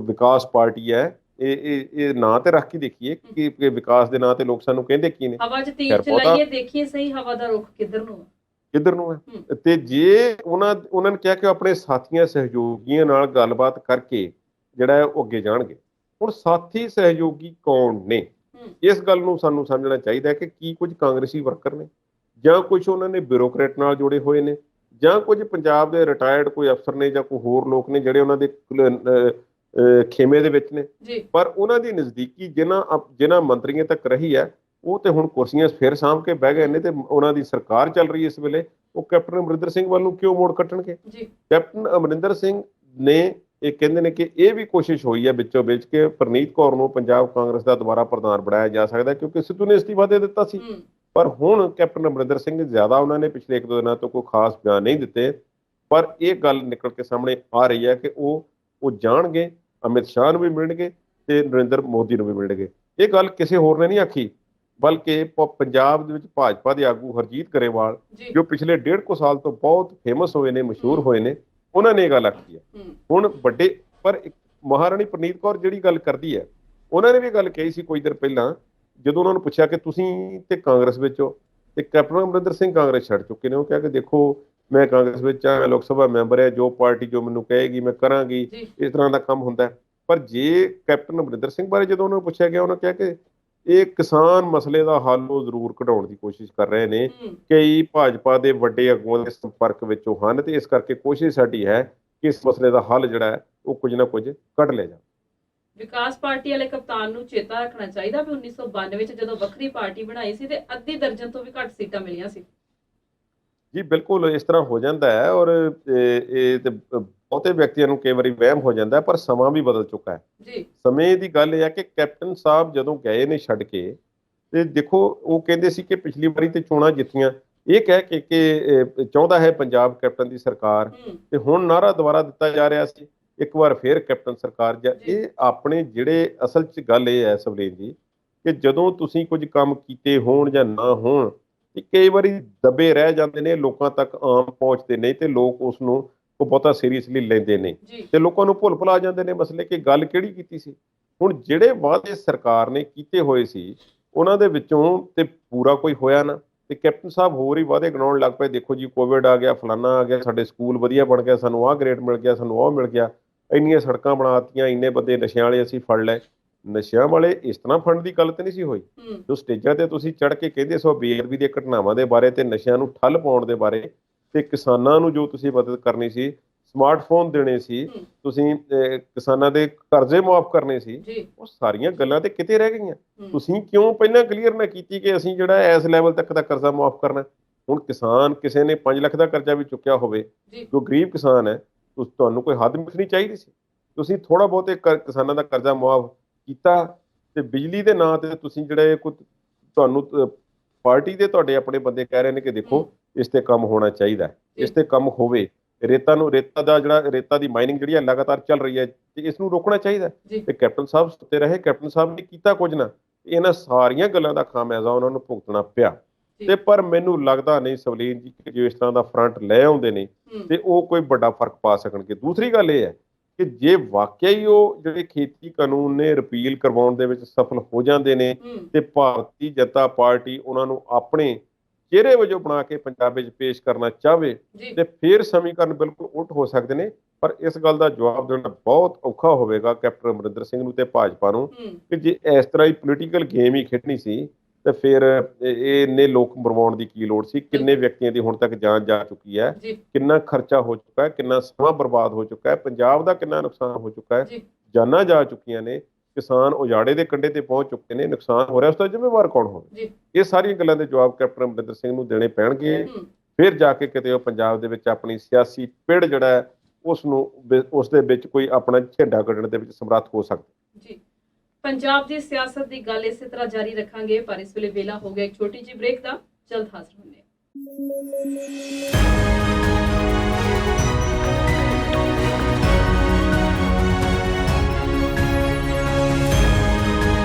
ਵਿਕਾਸ ਪਾਰਟੀ ਹੈ, ਇਹ ਨਾਂ ਤੇ ਰੱਖ ਕੇ ਦੇਖੀਏ ਕਿ ਵਿਕਾਸ ਦੇ ਨਾਂ ਤੇ ਲੋਕ ਸਾਨੂੰ ਕਹਿੰਦੇ ਕੀ ਨੇ। ਹਵਾ 'ਚ ਤੀਰ ਚਲਾਈਏ, ਦੇਖੀਏ ਸਹੀ ਹਵਾ ਦਾ ਰੁਖ ਕਿੱਧਰ ਨੂੰ ਹੈ। ਤੇ ਜੇ ਉਹਨਾਂ ਨੇ ਕਿਹਾ ਕਿ ਆਪਣੇ ਸਾਥੀਆਂ ਸਹਿਯੋਗੀਆਂ ਨਾਲ ਗੱਲਬਾਤ ਕਰਕੇ ਜਿਹੜਾ ਉਹ ਅੱਗੇ ਜਾਣਗੇ। ਹੁਣ ਸਾਥੀ ਸਹਿਯੋਗੀ ਕੌਣ ਨੇ, ਇਸ ਗੱਲ ਨੂੰ ਸਾਨੂੰ ਸਮਝਣਾ ਚਾਹੀਦਾ ਹੈ ਕਿ ਕੀ ਕੁਝ ਕਾਂਗਰਸੀ ਵਰਕਰ ਨੇ, ਜਾਂ ਕੁਝ ਉਹਨਾਂ ਨੇ ਬਿਊਰੋਕਰੇਟ ਨਾਲ ਜੁੜੇ ਹੋਏ ਨੇ, ਜਾਂ ਕੁਝ ਪੰਜਾਬ ਦੇ ਰਿਟਾਇਰਡ ਕੋਈ ਅਫਸਰ ਨੇ, ਜਾਂ ਕੋਈ ਹੋਰ ਲੋਕ ਨੇ ਜਿਹੜੇ ਉਹਨਾਂ ਦੇ ਖੇਮੇ ਦੇ ਵਿੱਚ ਨੇ। ਪਰ ਉਹਨਾਂ ਦੀ ਨਜ਼ਦੀਕੀ ਜਿਨ੍ਹਾਂ ਮੰਤਰੀਆਂ ਤੱਕ ਰਹੀ ਹੈ, ਉਹ ਤੇ ਹੁਣ ਕੁਰਸੀਆਂ ਫਿਰ ਸਾਂਭ ਕੇ ਬਹਿ ਗਏ ਨੇ ਤੇ ਉਹਨਾਂ ਦੀ ਸਰਕਾਰ ਚੱਲ ਰਹੀ ਇਸ ਵੇਲੇ। ਉਹ ਕੈਪਟਨ ਅਮਰਿੰਦਰ ਸਿੰਘ ਵੱਲ ਨੂੰ ਕਿਉਂ ਮੋੜ ਕੱਟਣਗੇ? ਕੈਪਟਨ ਅਮਰਿੰਦਰ ਸਿੰਘ ਨੇ ਇਹ ਕਹਿੰਦੇ ਨੇ ਕਿ ਇਹ ਵੀ ਕੋਸ਼ਿਸ਼ ਹੋਈ ਹੈ ਵਿੱਚੋਂ ਵਿੱਚ ਕਿ ਪ੍ਰਨੀਤ ਕੌਰ ਨੂੰ ਪੰਜਾਬ ਕਾਂਗਰਸ ਦਾ ਦੁਬਾਰਾ ਪ੍ਰਧਾਨ ਬਣਾਇਆ ਜਾ ਸਕਦਾ, ਕਿਉਂਕਿ ਸਿੱਧੂ ਨੇ ਅਸਤੀਫਾ ਦੇ ਦਿੱਤਾ ਸੀ। ਪਰ ਹੁਣ ਕੈਪਟਨ ਅਮਰਿੰਦਰ ਸਿੰਘ ਜ਼ਿਆਦਾ ਉਹਨਾਂ ਨੇ ਪਿਛਲੇ 1-2 ਦਿਨਾਂ ਤੋਂ ਕੋਈ ਖਾਸ ਬਿਆਨ ਨਹੀਂ ਦਿੱਤੇ, ਪਰ ਇਹ ਗੱਲ ਨਿਕਲ ਕੇ ਸਾਹਮਣੇ ਆ ਰਹੀ ਹੈ ਕਿ ਉਹ ਜਾਣਗੇ, ਅਮਿਤ ਸ਼ਾਹ ਨੂੰ ਵੀ ਮਿਲਣਗੇ ਤੇ ਨਰਿੰਦਰ ਮੋਦੀ ਨੂੰ ਵੀ ਮਿਲਣਗੇ। ਇਹ ਗੱਲ ਕਿਸੇ ਹੋਰ ਨੇ ਨਹੀਂ ਆਖੀ, ਬਲਕਿ ਪੰਜਾਬ ਦੇ ਵਿੱਚ ਭਾਜਪਾ ਦੇ ਆਗੂ ਹਰਜੀਤ ਗਰੇਵਾਲ, ਜੋ ਪਿਛਲੇ 1.5 ਸਾਲ ਤੋਂ ਬਹੁਤ ਫੇਮਸ ਹੋਏ ਨੇ, ਮਸ਼ਹੂਰ ਹੋਏ ਨੇ, ਉਹਨਾਂ ਨੇ ਇਹ ਗੱਲ ਆਖੀ ਹੈ। ਹੁਣ ਵੱਡੇ ਪਰ ਮਹਾਰਾਣੀ ਪ੍ਰਨੀਤ ਕੌਰ ਜਿਹੜੀ ਗੱਲ ਕਰਦੀ ਹੈ, ਉਹਨਾਂ ਨੇ ਵੀ ਗੱਲ ਕਹੀ ਸੀ ਕੁਝ ਦਿਨ ਪਹਿਲਾਂ, ਜਦੋਂ ਉਹਨਾਂ ਨੂੰ ਪੁੱਛਿਆ ਕਿ ਤੁਸੀਂ ਤੇ ਕਾਂਗਰਸ ਵਿੱਚ ਹੋ ਤੇ ਕੈਪਟਨ ਅਮਰਿੰਦਰ ਸਿੰਘ ਕਾਂਗਰਸ ਛੱਡ ਚੁੱਕੇ ਨੇ। ਉਹ ਕਿਹਾ ਕਿ ਦੇਖੋ, ਮੈਂ ਕਾਂਗਰਸ ਵਿੱਚ ਆ, ਮੈਂ ਲੋਕ ਸਭਾ ਮੈਂਬਰ ਹੈ, ਜੋ ਪਾਰਟੀ ਜੋ ਮੈਨੂੰ ਕਹੇਗੀ ਮੈਂ ਕਰਾਂਗੀ, ਇਸ ਤਰ੍ਹਾਂ ਦਾ ਕੰਮ ਹੁੰਦਾ। ਪਰ ਜੇ ਕੈਪਟਨ ਅਮਰਿੰਦਰ ਸਿੰਘ ਬਾਰੇ ਜਦੋਂ ਉਹਨਾਂ ਨੂੰ ਪੁੱਛਿਆ ਗਿਆ, ਉਹਨਾਂ ਕਿਹਾ ਕਿ ਇਹ ਕਿਸਾਨ ਮਸਲੇ ਦਾ ਹੱਲ ਉਹ ਜ਼ਰੂਰ ਕਢਾਉਣ ਦੀ ਕੋਸ਼ਿਸ਼ ਕਰ ਰਹੇ ਨੇ। ਕਈ ਭਾਜਪਾ ਦੇ ਵੱਡੇ ਆਗੂਆਂ ਦੇ ਸੰਪਰਕ ਵਿੱਚ ਉਹ ਹਨ ਤੇ ਇਸ ਕਰਕੇ ਕੋਸ਼ਿਸ਼ ਸਾਡੀ ਹੈ ਕਿ ਇਸ ਮਸਲੇ ਦਾ ਹੱਲ ਜਿਹੜਾ ਹੈ ਉਹ ਕੁਝ ਨਾ ਕੁਝ ਕੱਢ ਲਿਆ ਜਾਵੇ। ਵਿਕਾਸ ਪਾਰਟੀ ਵਾਲੇ ਕਪਤਾਨ ਨੂੰ ਚੇਤਾ ਰੱਖਣਾ ਚਾਹੀਦਾ ਵੀ 1992 ਵਿੱਚ ਜਦੋਂ ਵੱਖਰੀ ਪਾਰਟੀ ਬਣਾਈ ਸੀ ਤੇ ਅੱਧੀ ਦਰਜਨ ਤੋਂ ਵੀ ਘੱਟ ਸੀਟਾਂ ਮਿਲੀਆਂ ਸੀ। ਜੀ ਬਿਲਕੁਲ, ਇਸ ਤਰ੍ਹਾਂ ਹੋ ਜਾਂਦਾ ਹੈ। ਔਰ ਇਹ ਤੇ ਬਹੁਤੇ ਵਿਅਕਤੀਆਂ ਨੂੰ ਕਈ ਵਾਰੀ ਵਹਿਮ ਹੋ ਜਾਂਦਾ, ਪਰ ਸਮਾਂ ਵੀ ਬਦਲ ਚੁੱਕਾ ਹੈ। ਸਮੇਂ ਦੀ ਗੱਲ ਇਹ ਹੈ ਕਿ ਕੈਪਟਨ ਸਾਹਿਬ ਜਦੋਂ ਗਏ ਨੇ ਛੱਡ ਕੇ, ਤੇ ਦੇਖੋ ਉਹ ਕਹਿੰਦੇ ਸੀ ਕਿ ਪਿਛਲੀ ਵਾਰੀ ਤੇ ਚੋਣਾਂ ਜਿੱਤੀਆਂ, ਇਹ ਕਹਿ ਕੇ ਕਿ ਚਾਹੁੰਦਾ ਹੈ ਪੰਜਾਬ ਕੈਪਟਨ ਦੀ ਸਰਕਾਰ, ਤੇ ਹੁਣ ਨਾਅਰਾ ਦੁਬਾਰਾ ਦਿੱਤਾ ਜਾ ਰਿਹਾ ਸੀ ਇੱਕ ਵਾਰ ਫਿਰ ਕੈਪਟਨ ਸਰਕਾਰ। ਇਹ ਆਪਣੇ ਜਿਹੜੇ ਅਸਲ 'ਚ ਗੱਲ ਇਹ ਹੈ ਸਵਲੀਨ ਜੀ, ਕਿ ਜਦੋਂ ਤੁਸੀਂ ਕੁਝ ਕੰਮ ਕੀਤੇ ਹੋਣ ਜਾਂ ਨਾ ਹੋਣ, ਤੇ ਕਈ ਵਾਰੀ ਦਬੇ ਰਹਿ ਜਾਂਦੇ ਨੇ, ਲੋਕਾਂ ਤੱਕ ਆਮ ਪਹੁੰਚਦੇ ਨਹੀਂ, ਤੇ ਲੋਕ ਉਸ ਨੂੰ ਬਹੁਤਾ ਸੀਰੀਅਸਲੀ ਲੈਂਦੇ ਨਹੀਂ, ਤੇ ਲੋਕਾਂ ਨੂੰ ਭੁੱਲ ਭੁਲਾ ਜਾਂਦੇ ਨੇ ਮਸਲੇ ਕਿ ਗੱਲ ਕਿਹੜੀ ਕੀਤੀ ਸੀ। ਹੁਣ ਜਿਹੜੇ ਵਾਅਦੇ ਸਰਕਾਰ ਨੇ ਕੀਤੇ ਹੋਏ ਸੀ, ਉਹਨਾਂ ਦੇ ਵਿੱਚੋਂ ਤੇ ਪੂਰਾ ਕੋਈ ਹੋਇਆ ਨਾ, ਤੇ ਕੈਪਟਨ ਸਾਹਿਬ ਹੋਰ ਹੀ ਵਾਅਦੇ ਗਣਾਉਣ ਲੱਗ ਪਏ। ਦੇਖੋ ਜੀ, ਕੋਵਿਡ ਆ ਗਿਆ, ਫਲਾਨਾ ਆ ਗਿਆ, ਸਾਡੇ ਸਕੂਲ ਵਧੀਆ ਬਣ ਗਿਆ, ਸਾਨੂੰ ਆਹ ਗ੍ਰੇਡ ਮਿਲ ਗਿਆ, ਸਾਨੂੰ ਉਹ ਮਿਲ ਗਿਆ, ਇੰਨੀਆਂ ਸੜਕਾਂ ਬਣਾਤੀਆਂ, ਇੰਨੇ ਬੰਦੇ ਨਸ਼ਿਆਂ ਵਾਲੇ ਅਸੀਂ ਫੜ ਲਏ। ਨਸ਼ਿਆਂ ਵਾਲੇ ਇਸ ਤਰ੍ਹਾਂ ਫੜਨ ਦੀ ਗੱਲ ਤੇ ਨਹੀਂ ਸੀ ਹੋਈ। ਜੋ ਸਟੇਜਾਂ ਤੇ ਤੁਸੀਂ ਚੜ੍ਹ ਕੇ ਕਹਿੰਦੇ ਸੋ ਬੇਅਦਬੀ ਦੀਆਂ ਘਟਨਾਵਾਂ ਦੇ ਬਾਰੇ ਤੇ ਨਸ਼ਿਆਂ ਨੂੰ ਠੱਲ ਪਾਉਣ ਦੇ ਬਾਰੇ, ਤੇ ਕਿਸਾਨਾਂ ਨੂੰ ਜੋ ਤੁਸੀਂ ਮਦਦ ਕਰਨੀ ਸੀ, ਸਮਾਰਟਫੋਨ ਦੇਣੇ ਸੀ, ਤੁਸੀਂ ਕਿਸਾਨਾਂ ਦੇ ਕਰਜ਼ੇ ਮੁਆਫ ਕਰਨੇ ਸੀ, ਉਹ ਸਾਰੀਆਂ ਗੱਲਾਂ ਤੇ ਕਿਤੇ ਰਹਿ ਗਈਆਂ। ਤੁਸੀਂ ਕਿਉਂ ਪਹਿਲਾਂ ਕਲੀਅਰ ਨਾ ਕੀਤੀ ਕਿ ਅਸੀਂ ਜਿਹੜਾ ਇਸ ਲੈਵਲ ਤੱਕ ਦਾ ਕਰਜ਼ਾ ਮੁਆਫ ਕਰਨਾ? ਹੁਣ ਕਿਸਾਨ, ਕਿਸੇ ਨੇ 5 ਲੱਖ ਦਾ ਕਰਜ਼ਾ ਵੀ ਚੁੱਕਿਆ ਹੋਵੇ, ਜੋ ਗਰੀਬ ਕਿਸਾਨ ਹੈ, ਤੁਹਾਨੂੰ ਕੋਈ ਹੱਦ ਮਿਥਣੀ ਚਾਹੀਦੀ ਸੀ। ਤੁਸੀਂ ਥੋੜਾ ਬਹੁਤੇ ਕਿਸਾਨਾਂ ਦਾ ਕਰਜ਼ਾ ਮੁਆਫ ਕੀਤਾ, ਤੇ ਬਿਜਲੀ ਦੇ ਨਾਂ ਤੇ ਤੁਸੀਂ ਜਿਹੜੇ ਤੁਹਾਨੂੰ ਪਾਰਟੀ ਦੇ ਤੁਹਾਡੇ ਆਪਣੇ ਬੰਦੇ ਕਹਿ ਰਹੇ ਨੇ ਕਿ ਦੇਖੋ ਇਸ ਤੇ ਕੰਮ ਹੋਣਾ ਚਾਹੀਦਾ, ਇਸ ਤੇ ਕੰਮ ਹੋਵੇ। ਰੇਤਾ ਦੀ ਮਾਈਨਿੰਗ ਜਿਹੜੀ ਹੈ ਲਗਾਤਾਰ ਚੱਲ ਰਹੀ ਹੈ, ਤੇ ਇਸ ਨੂੰ ਰੋਕਣਾ ਚਾਹੀਦਾ। ਤੇ ਕੈਪਟਨ ਸਾਹਿਬ ਸੁੱਤੇ ਰਹੇ, ਕੈਪਟਨ ਸਾਹਿਬ ਨੇ ਕੀਤਾ ਕੁਝ ਨਾ। ਇਹਨਾਂ ਸਾਰੀਆਂ ਗੱਲਾਂ ਦਾ ਖਾਮਿਆਜ਼ਾ ਉਹਨਾਂ ਨੂੰ ਭੁਗਤਣਾ ਪਿਆ। ਤੇ ਪਰ ਮੈਨੂੰ ਲੱਗਦਾ ਨਹੀਂ ਸਵਲੀਨ ਜੀ ਕਿ ਜੋ ਇਸ ਤਰ੍ਹਾਂ ਦਾ ਫਰੰਟ ਲੈ ਆਉਂਦੇ ਨੇ ਤੇ ਉਹ ਕੋਈ ਵੱਡਾ ਫਰਕ ਪਾ ਸਕਣਗੇ। ਦੂਸਰੀ ਗੱਲ ਇਹ ਹੈ ਕਿ ਜੇ ਵਾਕਿਆ ਹੀ ਉਹ ਜਿਹੜੇ ਖੇਤੀ ਕਾਨੂੰਨ ਨੇ ਰਿਪੀਲ ਕਰਵਾਉਣ ਦੇ ਵਿੱਚ ਸਫਲ ਹੋ ਜਾਂਦੇ ਨੇ, ਤੇ ਭਾਰਤੀ ਜਨਤਾ ਪਾਰਟੀ ਉਹਨਾਂ ਨੂੰ ਆਪਣੇ ਚਿਹਰੇ ਵਜੋਂ ਬਣਾ ਕੇ ਪੰਜਾਬ ਵਿੱਚ ਪੇਸ਼ ਕਰਨਾ ਚਾਹਵੇ, ਤੇ ਫਿਰ ਸਮੀਕਰਨ ਬਿਲਕੁਲ ਉਲਟ ਹੋ ਸਕਦੇ ਨੇ। ਪਰ ਇਸ ਗੱਲ ਦਾ ਜਵਾਬ ਦੇਣਾ ਬਹੁਤ ਔਖਾ ਹੋਵੇਗਾ ਕੈਪਟਨ ਅਮਰਿੰਦਰ ਸਿੰਘ ਨੂੰ ਤੇ ਭਾਜਪਾ ਨੂੰ, ਕਿ ਜੇ ਇਸ ਤਰ੍ਹਾਂ ਹੀ ਪੋਲੀਟੀਕਲ ਗੇਮ ਹੀ ਖੇਡਣੀ ਸੀ ਤੇ ਫਿਰ ਇਹ ਇੰਨੇ ਲੋਕ ਮਰਵਾਉਣ ਦੀ ਕੀ ਲੋੜ ਸੀ? ਕਿੰਨੇ ਵਿਅਕਤੀਆਂ ਦੀ ਹੁਣ ਤੱਕ ਜਾਨ ਜਾ ਚੁੱਕੀ ਹੈ, ਕਿੰਨਾ ਖਰਚਾ ਹੋ ਚੁੱਕਾ ਹੈ, ਕਿੰਨਾ ਸਮਾਂ ਬਰਬਾਦ ਹੋ ਚੁੱਕਾ ਹੈ, ਪੰਜਾਬ ਦਾ ਕਿੰਨਾ ਨੁਕਸਾਨ ਹੋ ਚੁੱਕਾ ਹੈ, ਜਾਨਾਂ ਜਾ ਚੁੱਕੀਆਂ ਨੇ, ਕਿਸਾਨ ਉਜਾੜੇ ਦੇ ਕੰਢੇ ਤੇ ਪਹੁੰਚ ਚੁੱਕੇ ਨੇ, ਨੁਕਸਾਨ ਹੋ ਰਿਹਾ, ਉਸ ਦਾ ਜ਼ਿੰਮੇਵਾਰ ਕੌਣ ਹੋਵੇ? ਇਹ ਸਾਰੀਆਂ ਗੱਲਾਂ ਦੇ ਜਵਾਬ ਕੈਪਟਨ ਅਮਰਿੰਦਰ ਸਿੰਘ ਨੂੰ ਦੇਣੇ ਪੈਣਗੇ। ਫਿਰ ਜਾ ਕੇ ਕਿਤੇ ਉਹ ਪੰਜਾਬ ਦੇ ਵਿੱਚ ਆਪਣੀ ਸਿਆਸੀ ਪਿੜ ਜਿਹੜਾ ਹੈ ਉਸ ਦੇ ਵਿੱਚ ਕੋਈ ਆਪਣਾ ਝੰਡਾ ਕੱਢਣ ਦੇ ਵਿੱਚ ਸਮਰੱਥ ਹੋ ਸਕਦਾ। ਜੀ, ਪੰਜਾਬ ਦੀ ਸਿਆਸਤ ਦੀ ਗੱਲ ਇਸੇ ਤਰ੍ਹਾਂ ਜਾਰੀ ਰੱਖਾਂਗੇ, ਪਰ ਇਸ ਵੇਲੇ ਵੇਲਾ ਹੋ ਗਿਆ ਇੱਕ ਛੋਟੀ ਜਿਹੀ ਬ੍ਰੇਕ ਦਾ। ਜਲਦ ਹਾਜ਼ਰ ਹੁੰਦੇ ਹਾਂ।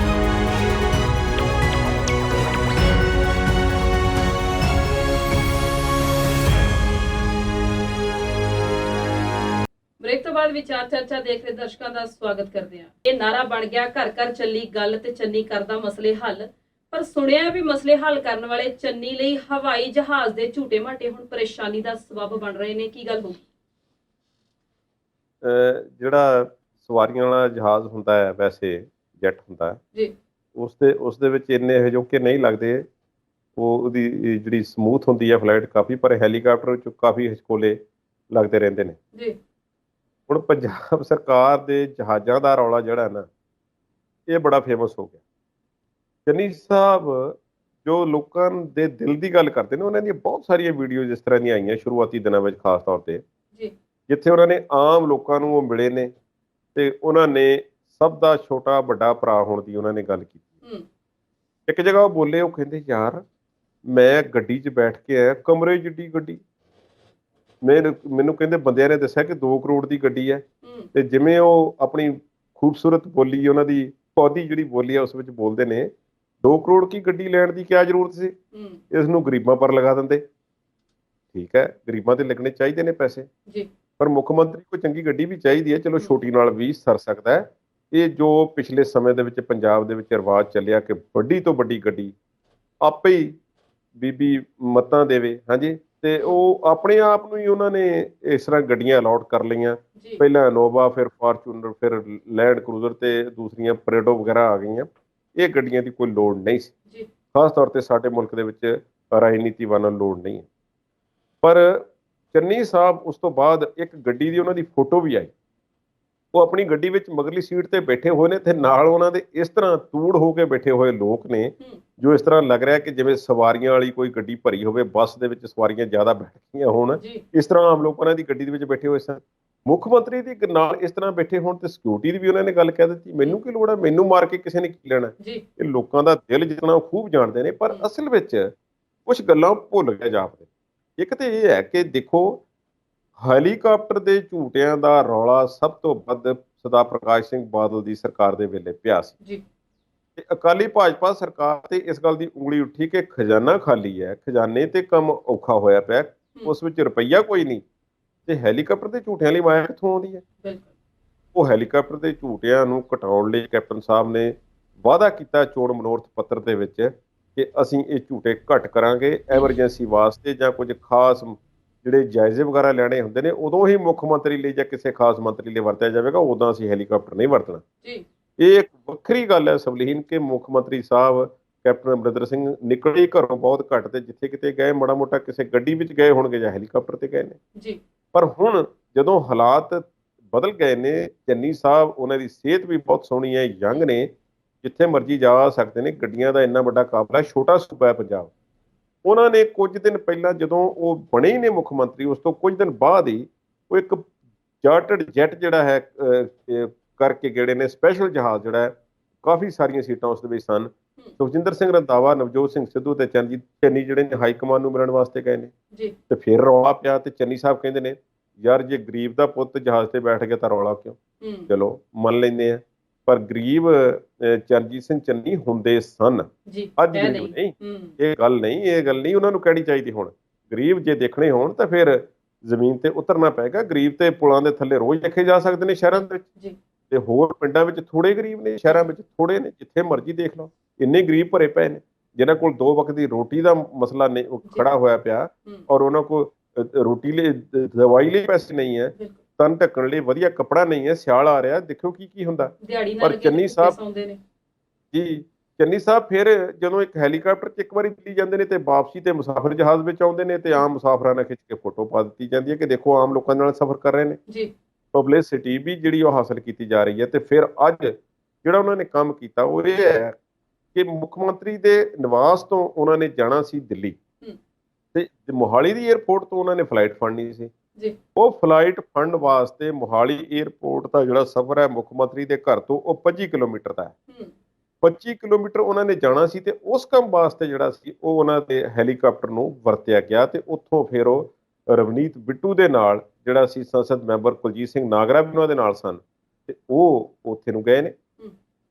ਬ੍ਰੇਕ ਤੋਂ ਬਾਅਦ ਵਿਚਾਰ ਚਰਚਾ ਦੇਖ ਰਹੇ ਦਰਸ਼ਕਾਂ ਦਾ ਸਵਾਗਤ ਕਰਦੇ ਹਾਂ। ਇਹ ਨਾਰਾ ਬਣ ਗਿਆ ਘਰ ਘਰ ਚੱਲੀ ਗੱਲ ਤੇ ਚੰਨੀ ਕਰਦਾ ਮਸਲੇ ਹੱਲ, ਪਰ ਸੁਣਿਆ ਵੀ ਮਸਲੇ ਹੱਲ ਕਰਨ ਵਾਲੇ ਚੰਨੀ ਲਈ ਹਵਾਈ ਜਹਾਜ਼ ਦੇ ਝੂਟੇ ਮਾਟੇ ਹੁਣ ਪਰੇਸ਼ਾਨੀ ਦਾ ਸਬੱਬ ਬਣ ਰਹੇ ਨੇ। ਕੀ ਗੱਲ ਹੋ ਗਈ? ਜਿਹੜਾ ਸਵਾਰੀਆਂ ਵਾਲਾ ਜਹਾਜ਼ ਹੁੰਦਾ ਹੈ, ਵੈਸੇ ਜੈਟ ਹੁੰਦਾ ਹੈ ਜੀ, ਉਸ ਦੇ ਵਿੱਚ ਇੰਨੇ ਹਜੋਕੇ ਨਹੀਂ ਲੱਗਦੇ। ਉਹਦੀ ਜਿਹੜੀ ਸਮੂਥ ਹੁੰਦੀ ਹੈ ਫਲਾਈਟ ਕਾਫੀ, ਪਰ ਹੈਲੀਕਾਪਟਰ ਵਿੱਚ ਕਾਫੀ ਹਚਕੋਲੇ ਲੱਗਦੇ ਰਹਿੰਦੇ ਨੇ ਜੀ। ਹੁਣ ਪੰਜਾਬ ਸਰਕਾਰ ਦੇ ਜਹਾਜ਼ਾਂ ਦਾ ਰੌਲਾ ਜਿਹੜਾ ਨਾ, ਇਹ ਬੜਾ ਫੇਮਸ ਹੋ ਗਿਆ। ਚੰਨੀ ਸਾਹਿਬ ਜੋ ਲੋਕਾਂ ਦੇ ਦਿਲ ਦੀ ਗੱਲ ਕਰਦੇ ਨੇ, ਉਹਨਾਂ ਦੀਆਂ ਬਹੁਤ ਸਾਰੀਆਂ ਵੀਡੀਓਜ਼ ਇਸ ਤਰ੍ਹਾਂ ਦੀਆਂ ਆਈਆਂ ਸ਼ੁਰੂਆਤੀ ਦਿਨਾਂ ਵਿੱਚ, ਖਾਸ ਤੌਰ ਤੇ ਜਿੱਥੇ ਉਹਨਾਂ ਨੇ ਆਮ ਲੋਕਾਂ ਨੂੰ ਉਹ ਮਿਲੇ ਨੇ ਤੇ ਉਹਨਾਂ ਨੇ ਸਭ ਦਾ ਛੋਟਾ ਵੱਡਾ ਭਰਾ ਹੋਣ ਦੀ ਉਹਨਾਂ ਨੇ ਗੱਲ ਕੀਤੀ। ਇੱਕ ਜਗ੍ਹਾ ਉਹ ਬੋਲੇ, ਉਹ ਕਹਿੰਦੇ ਯਾਰ ਮੈਂ ਗੱਡੀ 'ਚ ਬੈਠ ਕੇ ਆਇਆ, ਕਮਰੇ ਜਿੱਡੀ ਗੱਡੀ। ਮੈਨੂੰ ਕਹਿੰਦੇ ਬੰਦਿਆਂ ਨੇ ਦੱਸਿਆ ਕਿ 2 ਕਰੋੜ ਦੀ ਗੱਡੀ ਹੈ। ਤੇ ਜਿਵੇਂ ਉਹ ਆਪਣੀ ਖੂਬਸੂਰਤ ਬੋਲੀ, ਉਹਨਾਂ ਦੀ ਪੌਦੀ ਜਿਹੜੀ ਬੋਲੀ ਹੈ ਉਸ ਵਿੱਚ ਬੋਲਦੇ ਨੇ, 2 ਕਰੋੜ ਕੀ ਗੱਡੀ ਲੈਣ ਦੀ ਕਿਆ ਜ਼ਰੂਰਤ ਸੀ, ਇਸ ਨੂੰ ਗਰੀਬਾਂ ਪਰ ਲਗਾ ਦਿੰਦੇ। ਠੀਕ ਹੈ, ਗਰੀਬਾਂ ਤੇ ਲੱਗਣੇ ਚਾਹੀਦੇ ਨੇ ਪੈਸੇ, ਪਰ ਮੁੱਖ ਮੰਤਰੀ ਕੋਈ ਚੰਗੀ ਗੱਡੀ ਵੀ ਚਾਹੀਦੀ ਹੈ। ਚਲੋ ਛੋਟੀ ਨਾਲ ਵੀ ਸਰ ਸਕਦਾ ਹੈ। ਇਹ ਜੋ ਪਿਛਲੇ ਸਮੇਂ ਦੇ ਵਿੱਚ ਪੰਜਾਬ ਦੇ ਵਿੱਚ ਰਿਵਾਜ ਚੱਲਿਆ ਕਿ ਵੱਡੀ ਤੋਂ ਵੱਡੀ ਗੱਡੀ ਆਪੇ ਹੀ ਬੀਬੀ ਮਤਾਂ ਦੇਵੇ, ਹਾਂਜੀ, ਤੇ ਉਹ ਆਪਣੇ ਆਪ ਨੂੰ ਹੀ ਉਹਨਾਂ ਨੇ ਇਸ ਤਰ੍ਹਾਂ ਗੱਡੀਆਂ ਅਲਾਟ ਕਰ ਲਈਆਂ। ਪਹਿਲਾਂ ਇਨੋਵਾ, ਫਿਰ ਫਾਰਚੂਨਰ, ਫਿਰ ਲੈਂਡ ਕਰੂਜ਼ਰ ਤੇ ਦੂਸਰੀਆਂ ਪਰੇਡੋ ਵਗੈਰਾ ਆ ਗਈਆਂ। ਇਹ ਗੱਡੀਆਂ ਦੀ ਕੋਈ ਲੋੜ ਨਹੀਂ ਸੀ, ਖਾਸ ਤੌਰ ਤੇ ਸਾਡੇ ਮੁਲਕ ਦੇ ਵਿੱਚ ਰਾਜਨੀਤੀਵਾਨਾਂ ਨੂੰ ਲੋੜ ਨਹੀਂ ਹੈ। ਪਰ ਚੰਨੀ ਸਾਹਿਬ ਉਸ ਤੋਂ ਬਾਅਦ ਇੱਕ ਗੱਡੀ ਦੀ ਉਹਨਾਂ ਦੀ ਫੋਟੋ ਵੀ ਆਈ, ਉਹ ਆਪਣੀ ਗੱਡੀ ਵਿੱਚ ਮਗਰਲੀ ਸੀਟ ਤੇ ਬੈਠੇ ਹੋਏ ਨੇ ਤੇ ਨਾਲ ਉਹਨਾਂ ਦੇ ਇਸ ਤਰ੍ਹਾਂ ਤੂੜ ਹੋ ਕੇ ਬੈਠੇ ਹੋਏ ਲੋਕ ਨੇ, ਜੋ ਇਸ ਤਰ੍ਹਾਂ ਲੱਗ ਰਿਹਾ ਕਿ ਜਿਵੇਂ ਸਵਾਰੀਆਂ ਵਾਲੀ ਕੋਈ ਗੱਡੀ ਭਰੀ ਹੋਵੇ, ਬੱਸ ਦੇ ਵਿੱਚ ਸਵਾਰੀਆਂ ਜ਼ਿਆਦਾ ਬੈਠ ਗਈਆਂ ਹੋਣ, ਇਸ ਤਰ੍ਹਾਂ ਆਮ ਲੋਕ ਉਹਨਾਂ ਦੀ ਗੱਡੀ ਦੇ ਵਿੱਚ ਬੈਠੇ ਹੋਏ ਸਨ। ਮੁੱਖ ਮੰਤਰੀ ਦੀ ਨਾਲ ਇਸ ਤਰ੍ਹਾਂ ਬੈਠੇ ਹੋਣ ਤੇ ਸਿਕਿਉਰਿਟੀ ਦੀ ਵੀ ਉਹਨਾਂ ਨੇ ਗੱਲ ਕਹਿ ਦਿੱਤੀ, ਮੈਨੂੰ ਕੀ ਲੋੜ ਹੈ, ਮੈਨੂੰ ਮਾਰ ਕੇ ਕਿਸੇ ਨੇ ਕੀ ਲੈਣਾ। ਇਹ ਲੋਕਾਂ ਦਾ ਦਿਲ ਜਿੱਤਣਾ ਉਹ ਖੂਬ ਜਾਣਦੇ ਨੇ, ਪਰ ਅਸਲ ਵਿੱਚ ਕੁਝ ਗੱਲਾਂ ਭੁੱਲ ਗਏ ਜਾਪਦੇ। ਇੱਕ ਤੇ ਇਹ ਹੈ ਕਿ ਦੇਖੋ, ਹੈਲੀਕਾਪਟਰ ਦੇ ਝੂਟਿਆਂ ਦਾ ਰੌਲਾ ਸਭ ਤੋਂ ਵੱਧ ਸਰਦਾਰ ਪ੍ਰਕਾਸ਼ ਸਿੰਘ ਬਾਦਲ ਦੀ ਸਰਕਾਰ ਦੇ ਵੇਲੇ ਪਿਆ ਸੀ ਤੇ ਅਕਾਲੀ ਭਾਜਪਾ ਸਰਕਾਰ ਤੇ ਇਸ ਗੱਲ ਦੀ ਉਂਗਲੀ ਉੱਠੀ ਕਿ ਖਜ਼ਾਨਾ ਖਾਲੀ ਹੈ, ਖਜ਼ਾਨੇ ਤੇ ਕੰਮ ਔਖਾ ਹੋਇਆ ਪਿਆ, ਉਸ ਵਿੱਚ ਰੁਪਈਆ ਕੋਈ ਨਹੀਂ, ਤੇ ਹੈਲੀਕਾਪਟਰ ਦੇ ਝੂਟਿਆਂ ਲਈ ਮਾਇਆ ਕਿੱਥੋਂ ਆਉਂਦੀ ਹੈ। ਉਹ ਹੈਲੀਕਾਪਟਰ ਦੇ ਝੂਟਿਆਂ ਨੂੰ ਘਟਾਉਣ ਲਈ ਕੈਪਟਨ ਸਾਹਿਬ ਨੇ ਵਾਅਦਾ ਕੀਤਾ ਚੋਣ ਮਨੋਰਥ ਪੱਤਰ ਦੇ ਵਿੱਚ ਕਿ ਅਸੀਂ ਇਹ ਝੂਟੇ ਘੱਟ ਕਰਾਂਗੇ, ਐਮਰਜੈਂਸੀ ਵਾਸਤੇ ਜਾਂ ਕੁਝ ਖਾਸ ਜਿਹੜੇ ਜਾਇਜ਼ੇ ਵਗੈਰਾ ਲੈਣੇ ਹੁੰਦੇ ਨੇ ਉਦੋਂ ਹੀ ਮੁੱਖ ਮੰਤਰੀ ਲਈ ਜਾਂ ਕਿਸੇ ਖਾਸ ਮੰਤਰੀ ਲਈ ਵਰਤਿਆ ਜਾਵੇਗਾ, ਉਦੋਂ ਅਸੀਂ ਹੈਲੀਕਾਪਟਰ ਨਹੀਂ ਵਰਤਣਾ। ਇਹ ਇੱਕ ਵੱਖਰੀ ਗੱਲ ਹੈ ਸਵਲੀਨ, ਕਿ ਮੁੱਖ ਮੰਤਰੀ ਸਾਹਿਬ ਕੈਪਟਨ ਅਮਰਿੰਦਰ ਸਿੰਘ ਨਿਕਲੇ ਘਰੋਂ ਬਹੁਤ ਘੱਟ, ਤੇ ਜਿੱਥੇ ਕਿਤੇ ਗਏ ਮਾੜਾ ਮੋਟਾ ਕਿਸੇ ਗੱਡੀ ਵਿੱਚ ਗਏ ਹੋਣਗੇ ਜਾਂ ਹੈਲੀਕਾਪਟਰ ਤੇ ਗਏ ਨੇ। ਪਰ ਹੁਣ ਜਦੋਂ ਹਾਲਾਤ ਬਦਲ ਗਏ ਨੇ, ਚੰਨੀ ਸਾਹਿਬ, ਉਹਨਾਂ ਦੀ ਸਿਹਤ ਵੀ ਬਹੁਤ ਸੋਹਣੀ ਹੈ, ਯੰਗ ਨੇ, ਜਿੱਥੇ ਮਰਜ਼ੀ ਜਾ ਸਕਦੇ ਨੇ, ਗੱਡੀਆਂ ਦਾ ਇੰਨਾ ਵੱਡਾ ਕਾਫਲਾ, ਛੋਟਾ ਸੂਬਾ ਹੈ ਪੰਜਾਬ। ਉਹਨਾਂ ਨੇ ਕੁਝ ਦਿਨ ਪਹਿਲਾਂ ਜਦੋਂ ਉਹ ਬਣੇ ਹੀ ਨੇ ਮੁੱਖ ਮੰਤਰੀ, ਉਸ ਤੋਂ ਕੁਝ ਦਿਨ ਬਾਅਦ ਹੀ ਉਹ ਇੱਕ ਚਾਰਟਰਡ ਜੈਟ ਜਿਹੜਾ ਹੈ ਕਰਕੇ ਗੇੜੇ ਨੇ, ਸਪੈਸ਼ਲ ਜਹਾਜ਼ ਜਿਹੜਾ ਹੈ, ਕਾਫੀ ਸਾਰੀਆਂ ਸੀਟਾਂ ਉਸ ਦੇ ਵਿੱਚ ਸਨ। ਸੁਖਜਿੰਦਰ ਸਿੰਘ ਰੰਧਾਵਾ, ਨਵਜੋਤ ਸਿੰਘ ਸਿੱਧੂ ਤੇ ਚੰਨੀ ਜਿਹੜੇ ਨੇ ਹਾਈ ਕਮਾਨ ਨੂੰ ਮਿਲਣ ਵਾਸਤੇ ਗਏ ਨੇ, ਤੇ ਫਿਰ ਰੌਲਾ ਪਿਆ। ਤੇ ਚੰਨੀ ਸਾਹਿਬ ਕਹਿੰਦੇ ਨੇ ਯਾਰ ਜੇ ਗਰੀਬ ਦਾ ਪੁੱਤ ਜਹਾਜ਼ ਤੇ ਬੈਠ ਗਿਆ ਤਾਂ ਰੌਲਾ ਕਿਉਂ। ਚਲੋ ਮੰਨ ਲੈਂਦੇ ਆ, ਪਰ ਗਰੀਬ ਚਰਨਜੀਤ ਸਿੰਘ ਚੰਨੀ ਹੁੰਦੇ ਸਨ, ਅੱਜ ਨਹੀਂ। ਇਹ ਗੱਲ ਨਹੀਂ ਉਹਨਾਂ ਨੂੰ ਕਹਿਣੀ ਚਾਹੀਦੀ। ਹੁਣ ਗਰੀਬ ਜੇ ਦੇਖਣੇ ਹੋਣ ਤਾਂ ਫਿਰ ਜ਼ਮੀਨ ਤੇ ਉਤਰਨਾ ਪਏਗਾ। ਗਰੀਬ ਤੇ ਪੁਲਾਂ ਦੇ ਥੱਲੇ ਰੋਜ਼ ਦੇਖੇ ਜਾ ਸਕਦੇ ਨੇ ਸ਼ਹਿਰਾਂ ਦੇ ਵਿੱਚ, ਤੇ ਹੋਰ ਪਿੰਡਾਂ ਵਿੱਚ ਥੋੜੇ ਗਰੀਬ ਨੇ, ਸ਼ਹਿਰਾਂ ਵਿੱਚ ਥੋੜੇ ਨੇ, ਜਿੱਥੇ ਮਰਜ਼ੀ ਦੇਖ ਲਓ। ਇੰਨੇ ਗਰੀਬ ਭਰੇ ਪਏ ਨੇ ਜਿਨ੍ਹਾਂ ਕੋਲ 2 ਵਕਤ ਦੀ ਰੋਟੀ ਦਾ ਮਸਲਾ ਨਹੀਂ ਖੜਾ ਹੋਇਆ ਪਿਆ, ਔਰ ਉਹਨਾਂ ਕੋਲ ਰੋਟੀ ਲਈ, ਦਵਾਈ ਲਈ ਪੈਸੇ ਨਹੀਂ ਹੈ, ਤਨ ਢੱਕਣ ਲਈ ਵਧੀਆ ਕੱਪੜਾ ਨਹੀਂ ਹੈ, ਸਿਆਲ ਆ ਰਿਹਾ, ਦੇਖੋ ਕੀ ਹੁੰਦਾ। ਪਰ ਚੰਨੀ ਸਾਹਿਬ ਫਿਰ ਜਦੋਂ ਇੱਕ ਹੈਲੀਕਾਪਟਰ 'ਚ ਇੱਕ ਵਾਰੀ ਚਲੀ ਜਾਂਦੇ ਨੇ ਤੇ ਵਾਪਸੀ ਤੇ ਮੁਸਾਫਿਰ ਜਹਾਜ਼ ਵਿੱਚ ਆਉਂਦੇ ਨੇ, ਤੇ ਆਮ ਮੁਸਾਫਰਾਂ ਨਾਲ ਖਿੱਚ ਕੇ ਫੋਟੋ ਪਾ ਦਿੱਤੀ ਜਾਂਦੀ ਹੈ ਕਿ ਦੇਖੋ ਆਮ ਲੋਕਾਂ ਨਾਲ ਸਫ਼ਰ ਕਰ ਰਹੇ ਨੇ। ਪਬਲਿਸਿਟੀ ਵੀ ਜਿਹੜੀ ਉਹ ਹਾਸਲ ਕੀਤੀ ਜਾ ਰਹੀ ਹੈ। ਤੇ ਫਿਰ ਅੱਜ ਜਿਹੜਾ ਉਹਨਾਂ ਨੇ ਕੰਮ ਕੀਤਾ ਉਹ ਇਹ ਹੈ ਕਿ ਮੁੱਖ ਮੰਤਰੀ ਦੇ ਨਿਵਾਸ ਤੋਂ ਉਹਨਾਂ ਨੇ ਜਾਣਾ ਸੀ ਦਿੱਲੀ, ਤੇ ਮੋਹਾਲੀ ਦੀ 에ਅਰਪੋਰਟ ਤੋਂ ਉਹਨਾਂ ਨੇ ਫਲਾਈਟ ਫੜਨੀ ਸੀ। ਜੀ। ਉਹ ਫਲਾਈਟ ਫੜਨ ਵਾਸਤੇ ਮੋਹਾਲੀ 에ਅਰਪੋਰਟ ਦਾ ਜਿਹੜਾ ਸਫ਼ਰ ਹੈ ਮੁੱਖ ਮੰਤਰੀ ਦੇ ਘਰ ਤੋਂ ਉਹ 25 ਕਿਲੋਮੀਟਰ ਦਾ ਹੈ। 25 ਕਿਲੋਮੀਟਰ ਉਹਨਾਂ ਨੇ ਜਾਣਾ ਸੀ ਤੇ ਉਸ ਕੰਮ ਵਾਸਤੇ ਜਿਹੜਾ ਸੀ ਉਹ ਉਹਨਾਂ ਦੇ ਹੈਲੀਕਾਪਟਰ ਨੂੰ ਵਰਤਿਆ ਗਿਆ ਤੇ ਉੱਥੋਂ ਫਿਰ ਉਹ ਰਵਨੀਤ ਬਿੱਟੂ ਦੇ ਨਾਲ ਜਿਹੜਾ ਸੀ ਸੰਸਦ ਮੈਂਬਰ ਕੁਲਜੀਤ ਸਿੰਘ ਨਾਗਰਾ ਵੀ ਉਹਨਾਂ ਦੇ ਨਾਲ ਸਨ ਤੇ ਉਹ ਉੱਥੇ ਨੂੰ ਗਏ ਨੇ।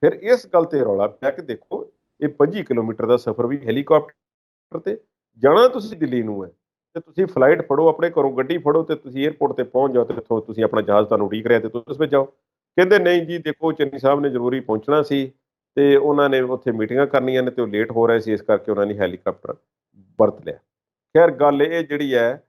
ਫਿਰ ਇਸ ਗੱਲ ਤੇ ਰੌਲਾ ਪਿਆ ਕਿ ਦੇਖੋ ਇਹ 25 ਕਿਲੋਮੀਟਰ ਦਾ ਸਫ਼ਰ ਵੀ ਹੈਲੀਕਾਪਟਰ ਤੇ ਜਾਣਾ ਤੁਸੀਂ ਦਿੱਲੀ ਨੂੰ ਹੈ ਤੇ ਤੁਸੀਂ ਫਲਾਈਟ ਫੜੋ, ਆਪਣੇ ਘਰੋਂ ਗੱਡੀ ਫੜੋ ਤੇ ਤੁਸੀਂ 에ਅਰਪੋਰਟ ਤੇ ਪਹੁੰਚ ਜਾਓ ਤੇ ਇੱਥੋਂ ਤੁਸੀਂ ਆਪਣਾ ਜਹਾਜ਼ ਤੁਹਾਨੂੰ ਉਡੀਕ ਰਿਹਾ ਤੇ ਤੁਸੀਂ ਉਸ ਵਿੱਚ ਜਾਓ। ਕਹਿੰਦੇ ਨਹੀਂ ਜੀ ਦੇਖੋ ਚੰਨੀ ਸਾਹਿਬ ਨੇ ਜ਼ਰੂਰੀ ਪਹੁੰਚਣਾ ਸੀ ਤੇ ਉਹਨਾਂ ਨੇ ਉੱਥੇ ਮੀਟਿੰਗਾਂ ਕਰਨੀਆਂ ਨੇ ਤੇ ਉਹ ਲੇਟ ਹੋ ਰਹੇ ਸੀ, ਇਸ ਕਰਕੇ ਉਹਨਾਂ ਨੇ ਹੈਲੀਕਾਪਟਰ ਵਰਤ ਲਿਆ। ਖੈਰ ਗੱਲ ਇਹ ਜਿਹੜੀ ਹੈ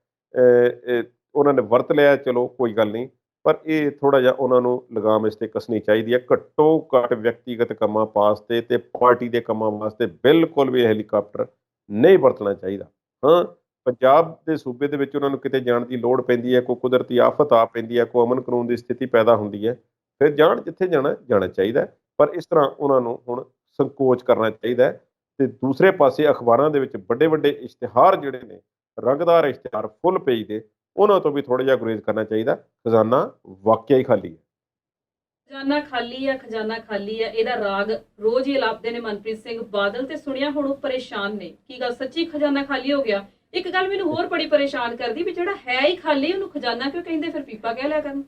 ਉਹਨਾਂ ਨੇ ਵਰਤ ਲਿਆ, ਚਲੋ ਕੋਈ ਗੱਲ ਨਹੀਂ, ਪਰ ਇਹ ਥੋੜ੍ਹਾ ਜਿਹਾ ਉਹਨਾਂ ਨੂੰ ਲਗਾਮ ਇਸ 'ਤੇ ਕੱਸਣੀ ਚਾਹੀਦੀ ਹੈ। ਘੱਟੋ ਘੱਟ ਵਿਅਕਤੀਗਤ ਕੰਮਾਂ ਵਾਸਤੇ ਤੇ ਪਾਰਟੀ ਦੇ ਕੰਮਾਂ ਵਾਸਤੇ ਬਿਲਕੁਲ ਵੀ ਹੈਲੀਕਾਪਟਰ ਨਹੀਂ ਵਰਤਣਾ ਚਾਹੀਦਾ। ਹਾਂ, ਪੰਜਾਬ ਦੇ ਸੂਬੇ ਦੇ ਵਿੱਚ ਉਹਨਾਂ ਨੂੰ ਕਿਤੇ ਜਾਣ ਦੀ ਲੋੜ ਪੈਂਦੀ ਹੈ, ਕੋਈ ਕੁਦਰਤੀ ਆਫਤ ਆ ਪੈਂਦੀ ਹੈ, ਕੋਈ ਅਮਨ ਕਾਨੂੰਨ ਦੀ ਸਥਿਤੀ ਪੈਦਾ ਹੁੰਦੀ ਹੈ, ਫਿਰ ਜਾਣ, ਜਿੱਥੇ ਜਾਣਾ ਚਾਹੀਦਾ। ਪਰ ਇਸ ਤਰ੍ਹਾਂ ਉਹਨਾਂ ਨੂੰ ਹੁਣ ਸੰਕੋਚ ਕਰਨਾ ਚਾਹੀਦਾ ਹੈ ਤੇ ਦੂਸਰੇ ਪਾਸੇ ਅਖਬਾਰਾਂ ਦੇ ਵਿੱਚ ਵੱਡੇ ਵੱਡੇ ਇਸ਼ਤਿਹਾਰ ਜਿਹੜੇ ਨੇ, ਰੰਗਦਾਰ ਇਸ਼ਤਿਹਾਰ ਫੁੱਲ ਪੇਜ ਦੇ, ਉਹਨਾਂ ਤੋਂ ਵੀ ਥੋੜ੍ਹਾ ਜਿਹਾ ਗੁਰੇਜ਼ ਕਰਨਾ ਚਾਹੀਦਾ। ਖਜ਼ਾਨਾ ਵਾਕਿਆ ਹੀ ਖਾਲੀ ਹੈ। ਖਜ਼ਾਨਾ ਖਾਲੀ ਆ, ਖਜ਼ਾਨਾ ਖਾਲੀ ਆ, ਇਹਦਾ ਰਾਗ ਰੋਜ਼ ਹੀ ਅਲਾਪਦੇ ਨੇ ਮਨਪ੍ਰੀਤ ਸਿੰਘ ਬਾਦਲ ਤੇ ਸੁਣਿਆ ਹੁਣ ਉਹ ਪਰੇਸ਼ਾਨ ਨੇ। ਕੀ ਗੱਲ ਸੱਚੀ ਖਜ਼ਾਨਾ ਖਾਲੀ ਹੋ ਗਿਆ? ਇੱਕ ਗੱਲ ਮੈਨੂੰ ਹੋਰ ਬੜੀ ਪਰੇਸ਼ਾਨ ਕਰਦੀ ਵੀ ਜਿਹੜਾ ਹੈ ਹੀ ਖਾਲੀ ਉਹਨੂੰ ਖਜ਼ਾਨਾ ਕਿਉਂ ਕਹਿੰਦੇ? ਫਿਰ ਪੀਪਾ ਕਹਿ ਲਿਆ ਕਰਨ।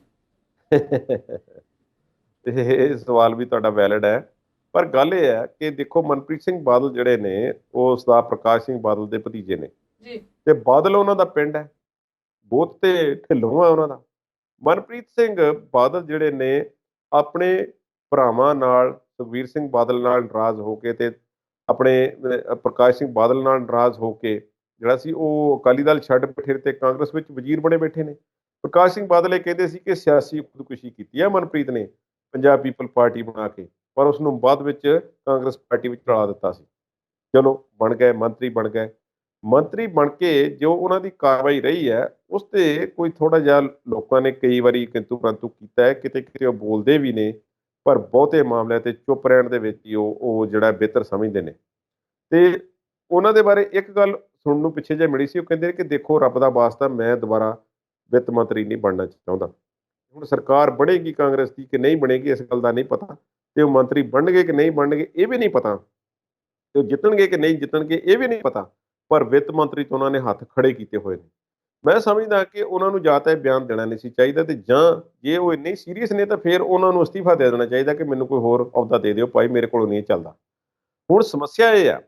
ਇਹ ਸਵਾਲ ਵੀ ਤੁਹਾਡਾ ਵੈਲਿਡ ਹੈ, ਪਰ ਗੱਲ ਇਹ ਹੈ ਕਿ ਦੇਖੋ ਮਨਪ੍ਰੀਤ ਸਿੰਘ ਬਾਦਲ ਜਿਹੜੇ ਨੇ ਉਹ ਸਰਦਾਰ ਪ੍ਰਕਾਸ਼ ਸਿੰਘ ਬਾਦਲ ਦੇ ਭਤੀਜੇ ਨੇ ਜੀ। ਤੇ ਬਾਦਲ ਉਹਨਾਂ ਦਾ ਪਿੰਡ ਹੈ, ਬੁੱਤ ਤੇ ਢਿੱਲੋਂ ਹੈ ਉਹਨਾਂ ਦਾ। ਮਨਪ੍ਰੀਤ ਸਿੰਘ ਬਾਦਲ ਜਿਹੜੇ ਨੇ ਆਪਣੇ ਭਰਾਵਾਂ ਨਾਲ, ਸੁਖਬੀਰ ਸਿੰਘ ਬਾਦਲ ਨਾਲ ਨਾਰਾਜ਼ ਹੋ ਕੇ ਤੇ ਆਪਣੇ ਪ੍ਰਕਾਸ਼ ਸਿੰਘ ਬਾਦਲ ਨਾਲ ਨਾਰਾਜ਼ ਹੋ ਕੇ ਜਿਹੜਾ ਸੀ ਉਹ ਅਕਾਲੀ ਦਲ ਛੱਡ ਬੈਠੇ ਤੇ ਕਾਂਗਰਸ ਵਿੱਚ ਵਜ਼ੀਰ ਬਣੇ ਬੈਠੇ ਨੇ। ਪ੍ਰਕਾਸ਼ ਸਿੰਘ ਬਾਦਲ ਇਹ ਕਹਿੰਦੇ ਸੀ ਕਿ ਸਿਆਸੀ ਖੁਦਕੁਸ਼ੀ ਕੀਤੀ ਹੈ ਮਨਪ੍ਰੀਤ ਨੇ ਪੰਜਾਬ ਪੀਪਲ ਪਾਰਟੀ ਬਣਾ ਕੇ, ਪਰ ਉਸ ਨੂੰ ਬਾਅਦ ਵਿੱਚ ਕਾਂਗਰਸ ਪਾਰਟੀ ਵਿੱਚ ਰਲਾ ਦਿੱਤਾ ਸੀ। ਚਲੋ ਬਣ ਗਏ ਮੰਤਰੀ, ਬਣ ਗਏ ਮੰਤਰੀ, ਬਣ ਕੇ ਜੋ ਉਹਨਾਂ ਦੀ ਕਾਰਵਾਈ ਰਹੀ ਹੈ ਉਸ ਤੇ ਕੋਈ ਥੋੜ੍ਹਾ ਜਿਹਾ ਲੋਕਾਂ ਨੇ ਕਈ ਵਾਰੀ ਕਿੰਤੂ ਪ੍ਰੰਤੂ ਕੀਤਾ ਹੈ, ਕਿਤੇ ਕਿਤੇ ਉਹ ਬੋਲਦੇ ਵੀ ਨੇ, ਪਰ ਬਹੁਤੇ ਮਾਮਲਿਆਂ ਤੇ ਚੁੱਪ ਰਹਿਣ ਦੇ ਵਿੱਚ ਹੀ ਉਹ ਜਿਹੜਾ ਬਿਹਤਰ ਸਮਝਦੇ ਨੇ। ਤੇ ਉਹਨਾਂ ਦੇ ਬਾਰੇ ਇੱਕ ਗੱਲ ਸੁਣਨ ਨੂੰ ਪਿੱਛੇ ਜਿਹੇ ਮਿਲੀ ਸੀ, ਉਹ ਕਹਿੰਦੇ ਨੇ ਕਿ ਦੇਖੋ ਰੱਬ ਦਾ ਵਾਸਤਾ ਮੈਂ ਦੁਬਾਰਾ ਵਿੱਤ ਮੰਤਰੀ ਨਹੀਂ ਬਣਨਾ ਚਾਹੁੰਦਾ। ਹੁਣ ਸਰਕਾਰ ਬਣੇਗੀ ਕਾਂਗਰਸ ਦੀ ਕਿ ਨਹੀਂ ਬਣੇਗੀ ਇਸ ਗੱਲ ਦਾ ਨਹੀਂ ਪਤਾ, ਤੇ ਉਹ ਮੰਤਰੀ ਬਣਨਗੇ ਕਿ ਨਹੀਂ ਬਣਨਗੇ ਇਹ ਵੀ ਨਹੀਂ ਪਤਾ, ਤੇ ਉਹ ਜਿੱਤਣਗੇ ਕਿ ਨਹੀਂ ਜਿੱਤਣਗੇ ਇਹ ਵੀ ਨਹੀਂ ਪਤਾ, ਪਰ ਵਿੱਤ ਮੰਤਰੀ ਤੋਂ ਉਹਨਾਂ ਨੇ ਹੱਥ ਖੜੇ ਕੀਤੇ ਹੋਏ ਨੇ। ਮੈਂ ਸਮਝਦਾ ਕਿ ਉਹਨਾਂ ਨੂੰ ਜਾਂ ਤਾਂ ਇਹ ਬਿਆਨ ਦੇਣਾ ਨਹੀਂ ਸੀ ਚਾਹੀਦਾ, ਤੇ ਜਾਂ ਜੇ ਉਹ ਇੰਨੇ ਸੀਰੀਅਸ ਨੇ ਤਾਂ ਫਿਰ ਉਹਨਾਂ ਨੂੰ ਅਸਤੀਫਾ ਦੇ ਦੇਣਾ ਚਾਹੀਦਾ ਕਿ ਮੈਨੂੰ ਕੋਈ ਹੋਰ ਅਹੁਦਾ ਦੇ ਦਿਓ ਭਾਈ, ਮੇਰੇ ਕੋਲੋਂ ਨਹੀਂ ਚੱਲਦਾ। ਹੁਣ ਸਮੱਸਿਆ ਇਹ ਆ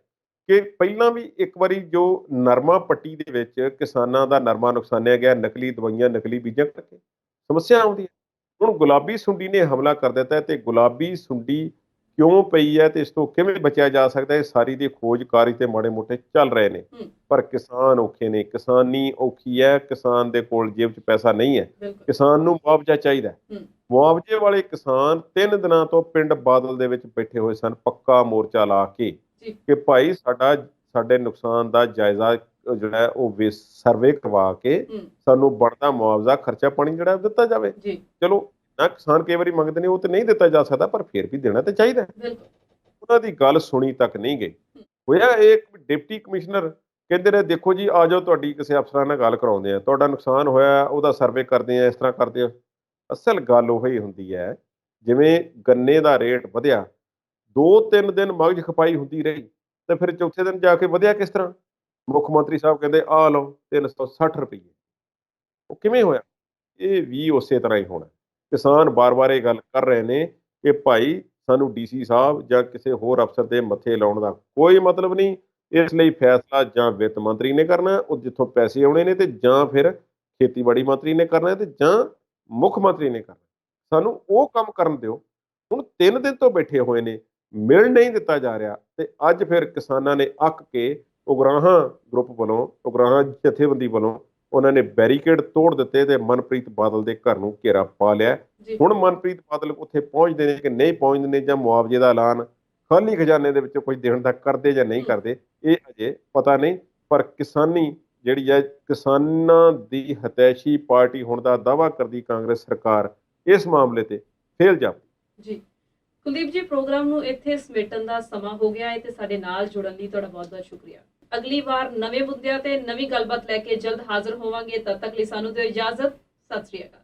ਕਿ ਪਹਿਲਾਂ ਵੀ ਇੱਕ ਵਾਰੀ ਜੋ ਨਰਮਾ ਪੱਟੀ ਦੇ ਵਿੱਚ ਕਿਸਾਨਾਂ ਦਾ ਨਰਮਾ ਨੁਕਸਾਨਿਆ ਗਿਆ ਨਕਲੀ ਦਵਾਈਆਂ, ਨਕਲੀ ਬੀਜਾਂ ਕਰਕੇ, ਸਮੱਸਿਆ ਆਉਂਦੀ ਹੈ। ਹੁਣ ਗੁਲਾਬੀ ਸੁੰਡੀ ਨੇ ਹਮਲਾ ਕਰ ਦਿੱਤਾ ਹੈ ਤੇ ਗੁਲਾਬੀ ਸੁੰਡੀ ਕਿਉਂ ਪਈ ਹੈ ਤੇ ਇਸ ਤੋਂ ਕਿਵੇਂ ਬਚਿਆ ਜਾ ਸਕਦਾ ਹੈ, ਸਾਰੀ ਦੀ ਖੋਜ ਕਾਰਜ ਤੇ ਮਾੜੇ ਮੋਟੇ ਚੱਲ ਰਹੇ ਨੇ। ਪਰ ਕਿਸਾਨ ਔਖੇ ਨੇ, ਕਿਸਾਨੀ ਔਖੀ ਹੈ, ਕਿਸਾਨ ਦੇ ਕੋਲ ਜੇਬ 'ਚ ਪੈਸਾ ਨਹੀਂ ਹੈ, ਕਿਸਾਨ ਨੂੰ ਮੁਆਵਜ਼ਾ ਚਾਹੀਦਾ। ਮੁਆਵਜ਼ੇ ਵਾਲੇ ਕਿਸਾਨ 3 ਦਿਨਾਂ ਤੋਂ ਪਿੰਡ ਬਾਦਲ ਦੇ ਵਿੱਚ ਬੈਠੇ ਹੋਏ ਸਨ, ਪੱਕਾ ਮੋਰਚਾ ਲਾ ਕੇ ਕਿ ਭਾਈ ਸਾਡੇ ਨੁਕਸਾਨ ਦਾ ਜਾਇਜ਼ਾ ਜਿਹੜਾ ਉਹ ਸਰਵੇ ਕਰਵਾ ਕੇ ਸਾਨੂੰ ਬਣਦਾ ਮੁਆਵਜ਼ਾ, ਖਰਚਾ ਪਾਣੀ ਜਿਹੜਾ ਦਿੱਤਾ ਜਾਵੇ। ਚਲੋ ਨਾ ਕਿਸਾਨ ਕਈ ਵਾਰੀ ਮੰਗਦੇ ਨੇ, ਉਹ ਤੇ ਨਹੀਂ ਦਿੱਤਾ ਜਾ ਸਕਦਾ, ਪਰ ਫਿਰ ਵੀ ਦੇਣਾ ਤੇ ਚਾਹੀਦਾ। ਉਹਨਾਂ ਦੀ ਗੱਲ ਸੁਣੀ ਤੱਕ ਨਹੀਂ ਗਈ। ਹੋਇਆ ਇਹ ਡਿਪਟੀ ਕਮਿਸ਼ਨਰ ਕਹਿੰਦੇ ਨੇ ਦੇਖੋ ਜੀ ਆ ਜਾਓ, ਤੁਹਾਡੀ ਕਿਸੇ ਅਫਸਰਾਂ ਨਾਲ ਗੱਲ ਕਰਾਉਂਦੇ ਆ, ਤੁਹਾਡਾ ਨੁਕਸਾਨ ਹੋਇਆ ਉਹਦਾ ਸਰਵੇ ਕਰਦੇ ਆ, ਇਸ ਤਰ੍ਹਾਂ ਕਰਦੇ ਆ। ਅਸਲ ਗੱਲ ਉਹ ਹੀ ਹੁੰਦੀ ਹੈ, ਜਿਵੇਂ ਗੰਨੇ ਦਾ ਰੇਟ ਵਧਿਆ, 2-3 ਦਿਨ ਮਗਜ ਖਪਾਈ ਹੁੰਦੀ ਰਹੀ ਤੇ ਫਿਰ ਚੌਥੇ ਦਿਨ ਜਾ ਕੇ ਵਧਿਆ ਕਿਸ ਤਰ੍ਹਾਂ? ਮੁੱਖ ਮੰਤਰੀ ਸਾਹਿਬ ਕਹਿੰਦੇ ਆਹ ਲਓ 360 ਰੁਪਈਏ। ਉਹ ਕਿਵੇਂ ਹੋਇਆ? ਇਹ ਵੀ ਉਸੇ ਤਰ੍ਹਾਂ ਹੀ ਹੋਣਾ। ਕਿਸਾਨ ਬਾਰ-ਬਾਰ ਇਹ ਗੱਲ ਕਰ ਰਹੇ ਨੇ ਕਿ ਭਾਈ ਸਾਨੂੰ ਡੀਸੀ ਸਾਹਿਬ ਜਾਂ ਕਿਸੇ ਹੋਰ ਅਫਸਰ ਦੇ ਮੱਥੇ ਲਾਉਣ ਦਾ ਕੋਈ ਮਤਲਬ ਨਹੀਂ, ਇਸ ਲਈ ਫੈਸਲਾ ਜਾਂ ਵਿੱਤ ਮੰਤਰੀ ਨੇ ਕਰਨਾ, ਉਹ ਜਿੱਥੋਂ ਪੈਸੇ ਆਉਣੇ ਨੇ, ਤੇ ਜਾਂ ਫਿਰ ਖੇਤੀਬਾੜੀ ਮੰਤਰੀ ਨੇ ਕਰਨਾ, ਤੇ ਜਾਂ ਮੁੱਖ ਮੰਤਰੀ ਨੇ ਕਰਨਾ। ਸਾਨੂੰ ਉਹ ਕੰਮ ਕਰਨ ਦਿਓ। ਹੁਣ 3 ਦਿਨ ਤੋਂ ਬੈਠੇ ਹੋਏ ਨੇ, ਮਿਲ ਨਹੀਂ ਦਿੱਤਾ ਜਾ ਰਿਹਾ, ਤੇ ਅੱਜ ਫਿਰ ਕਿਸਾਨਾਂ ਨੇ ਅੱਕ ਕੇ ਉਗਰਾਹਾਂ ਗਰੁੱਪ ਵੱਲੋਂ, ਉਗਰਾਹਾਂ ਜਥੇਬੰਦੀ ਵੱਲੋਂ ਉਹਨਾਂ ਨੇ ਬੈਰੀਕੇਡ ਤੋੜ ਦਿੱਤੇ ਤੇ ਮਨਪ੍ਰੀਤ ਬਾਦਲ ਦੇ ਘਰ ਨੂੰ ਘੇਰਾ ਪਾ ਲਿਆ। ਹੁਣ ਮਨਪ੍ਰੀਤ ਬਾਦਲ ਉੱਥੇ ਪਹੁੰਚਦੇ ਨੇ ਕਿ ਨਹੀਂ ਪਹੁੰਚਦੇ ਨੇ, ਜਾਂ ਮੁਆਵਜ਼ੇ ਦਾ ਐਲਾਨ ਖਾਲੀ ਖਜ਼ਾਨੇ ਦੇ ਵਿੱਚੋਂ ਕੁਝ ਦੇਣ ਦਾ ਕਰਦੇ ਜਾਂ ਨਹੀਂ ਕਰਦੇ, ਇਹ ਅਜੇ ਪਤਾ ਨਹੀਂ। ਪਰ ਕਿਸਾਨੀ ਜਿਹੜੀ ਹੈ, ਕਿਸਾਨਾਂ ਦੀ ਹਤੈਸ਼ੀ ਪਾਰਟੀ ਹੋਣ ਦਾ ਦਾਅਵਾ ਕਰਦੀ ਕਾਂਗਰਸ ਸਰਕਾਰ, ਇਸ ਮਾਮਲੇ ਤੇ ਫੇਲ ਜਾਪਦੀ। ਜੀ ਕੁਲਦੀਪ ਜੀ, ਪ੍ਰੋਗਰਾਮ ਨੂੰ ਇੱਥੇ ਸਮੇਟਣ ਦਾ ਸਮਾਂ ਹੋ ਗਿਆ ਹੈ ਤੇ ਸਾਡੇ ਨਾਲ ਜੁੜਨ ਲਈ ਤੁਹਾਡਾ ਬਹੁਤ ਬਹੁਤ ਸ਼ੁਕਰੀਆ। ਅਗਲੀ ਵਾਰ ਨਵੇਂ ਮੁੱਦਿਆਂ ਤੇ ਨਵੀਂ ਗੱਲਬਾਤ ਲੈ ਕੇ ਜਲਦ ਹਾਜ਼ਰ ਹੋਵਾਂਗੇ। ਤਦ ਤੱਕ ਲਈ ਸਾਨੂੰ ਦਿਓ ਇਜਾਜ਼ਤ। ਸਤਿ ਸ੍ਰੀ ਅਕਾਲ।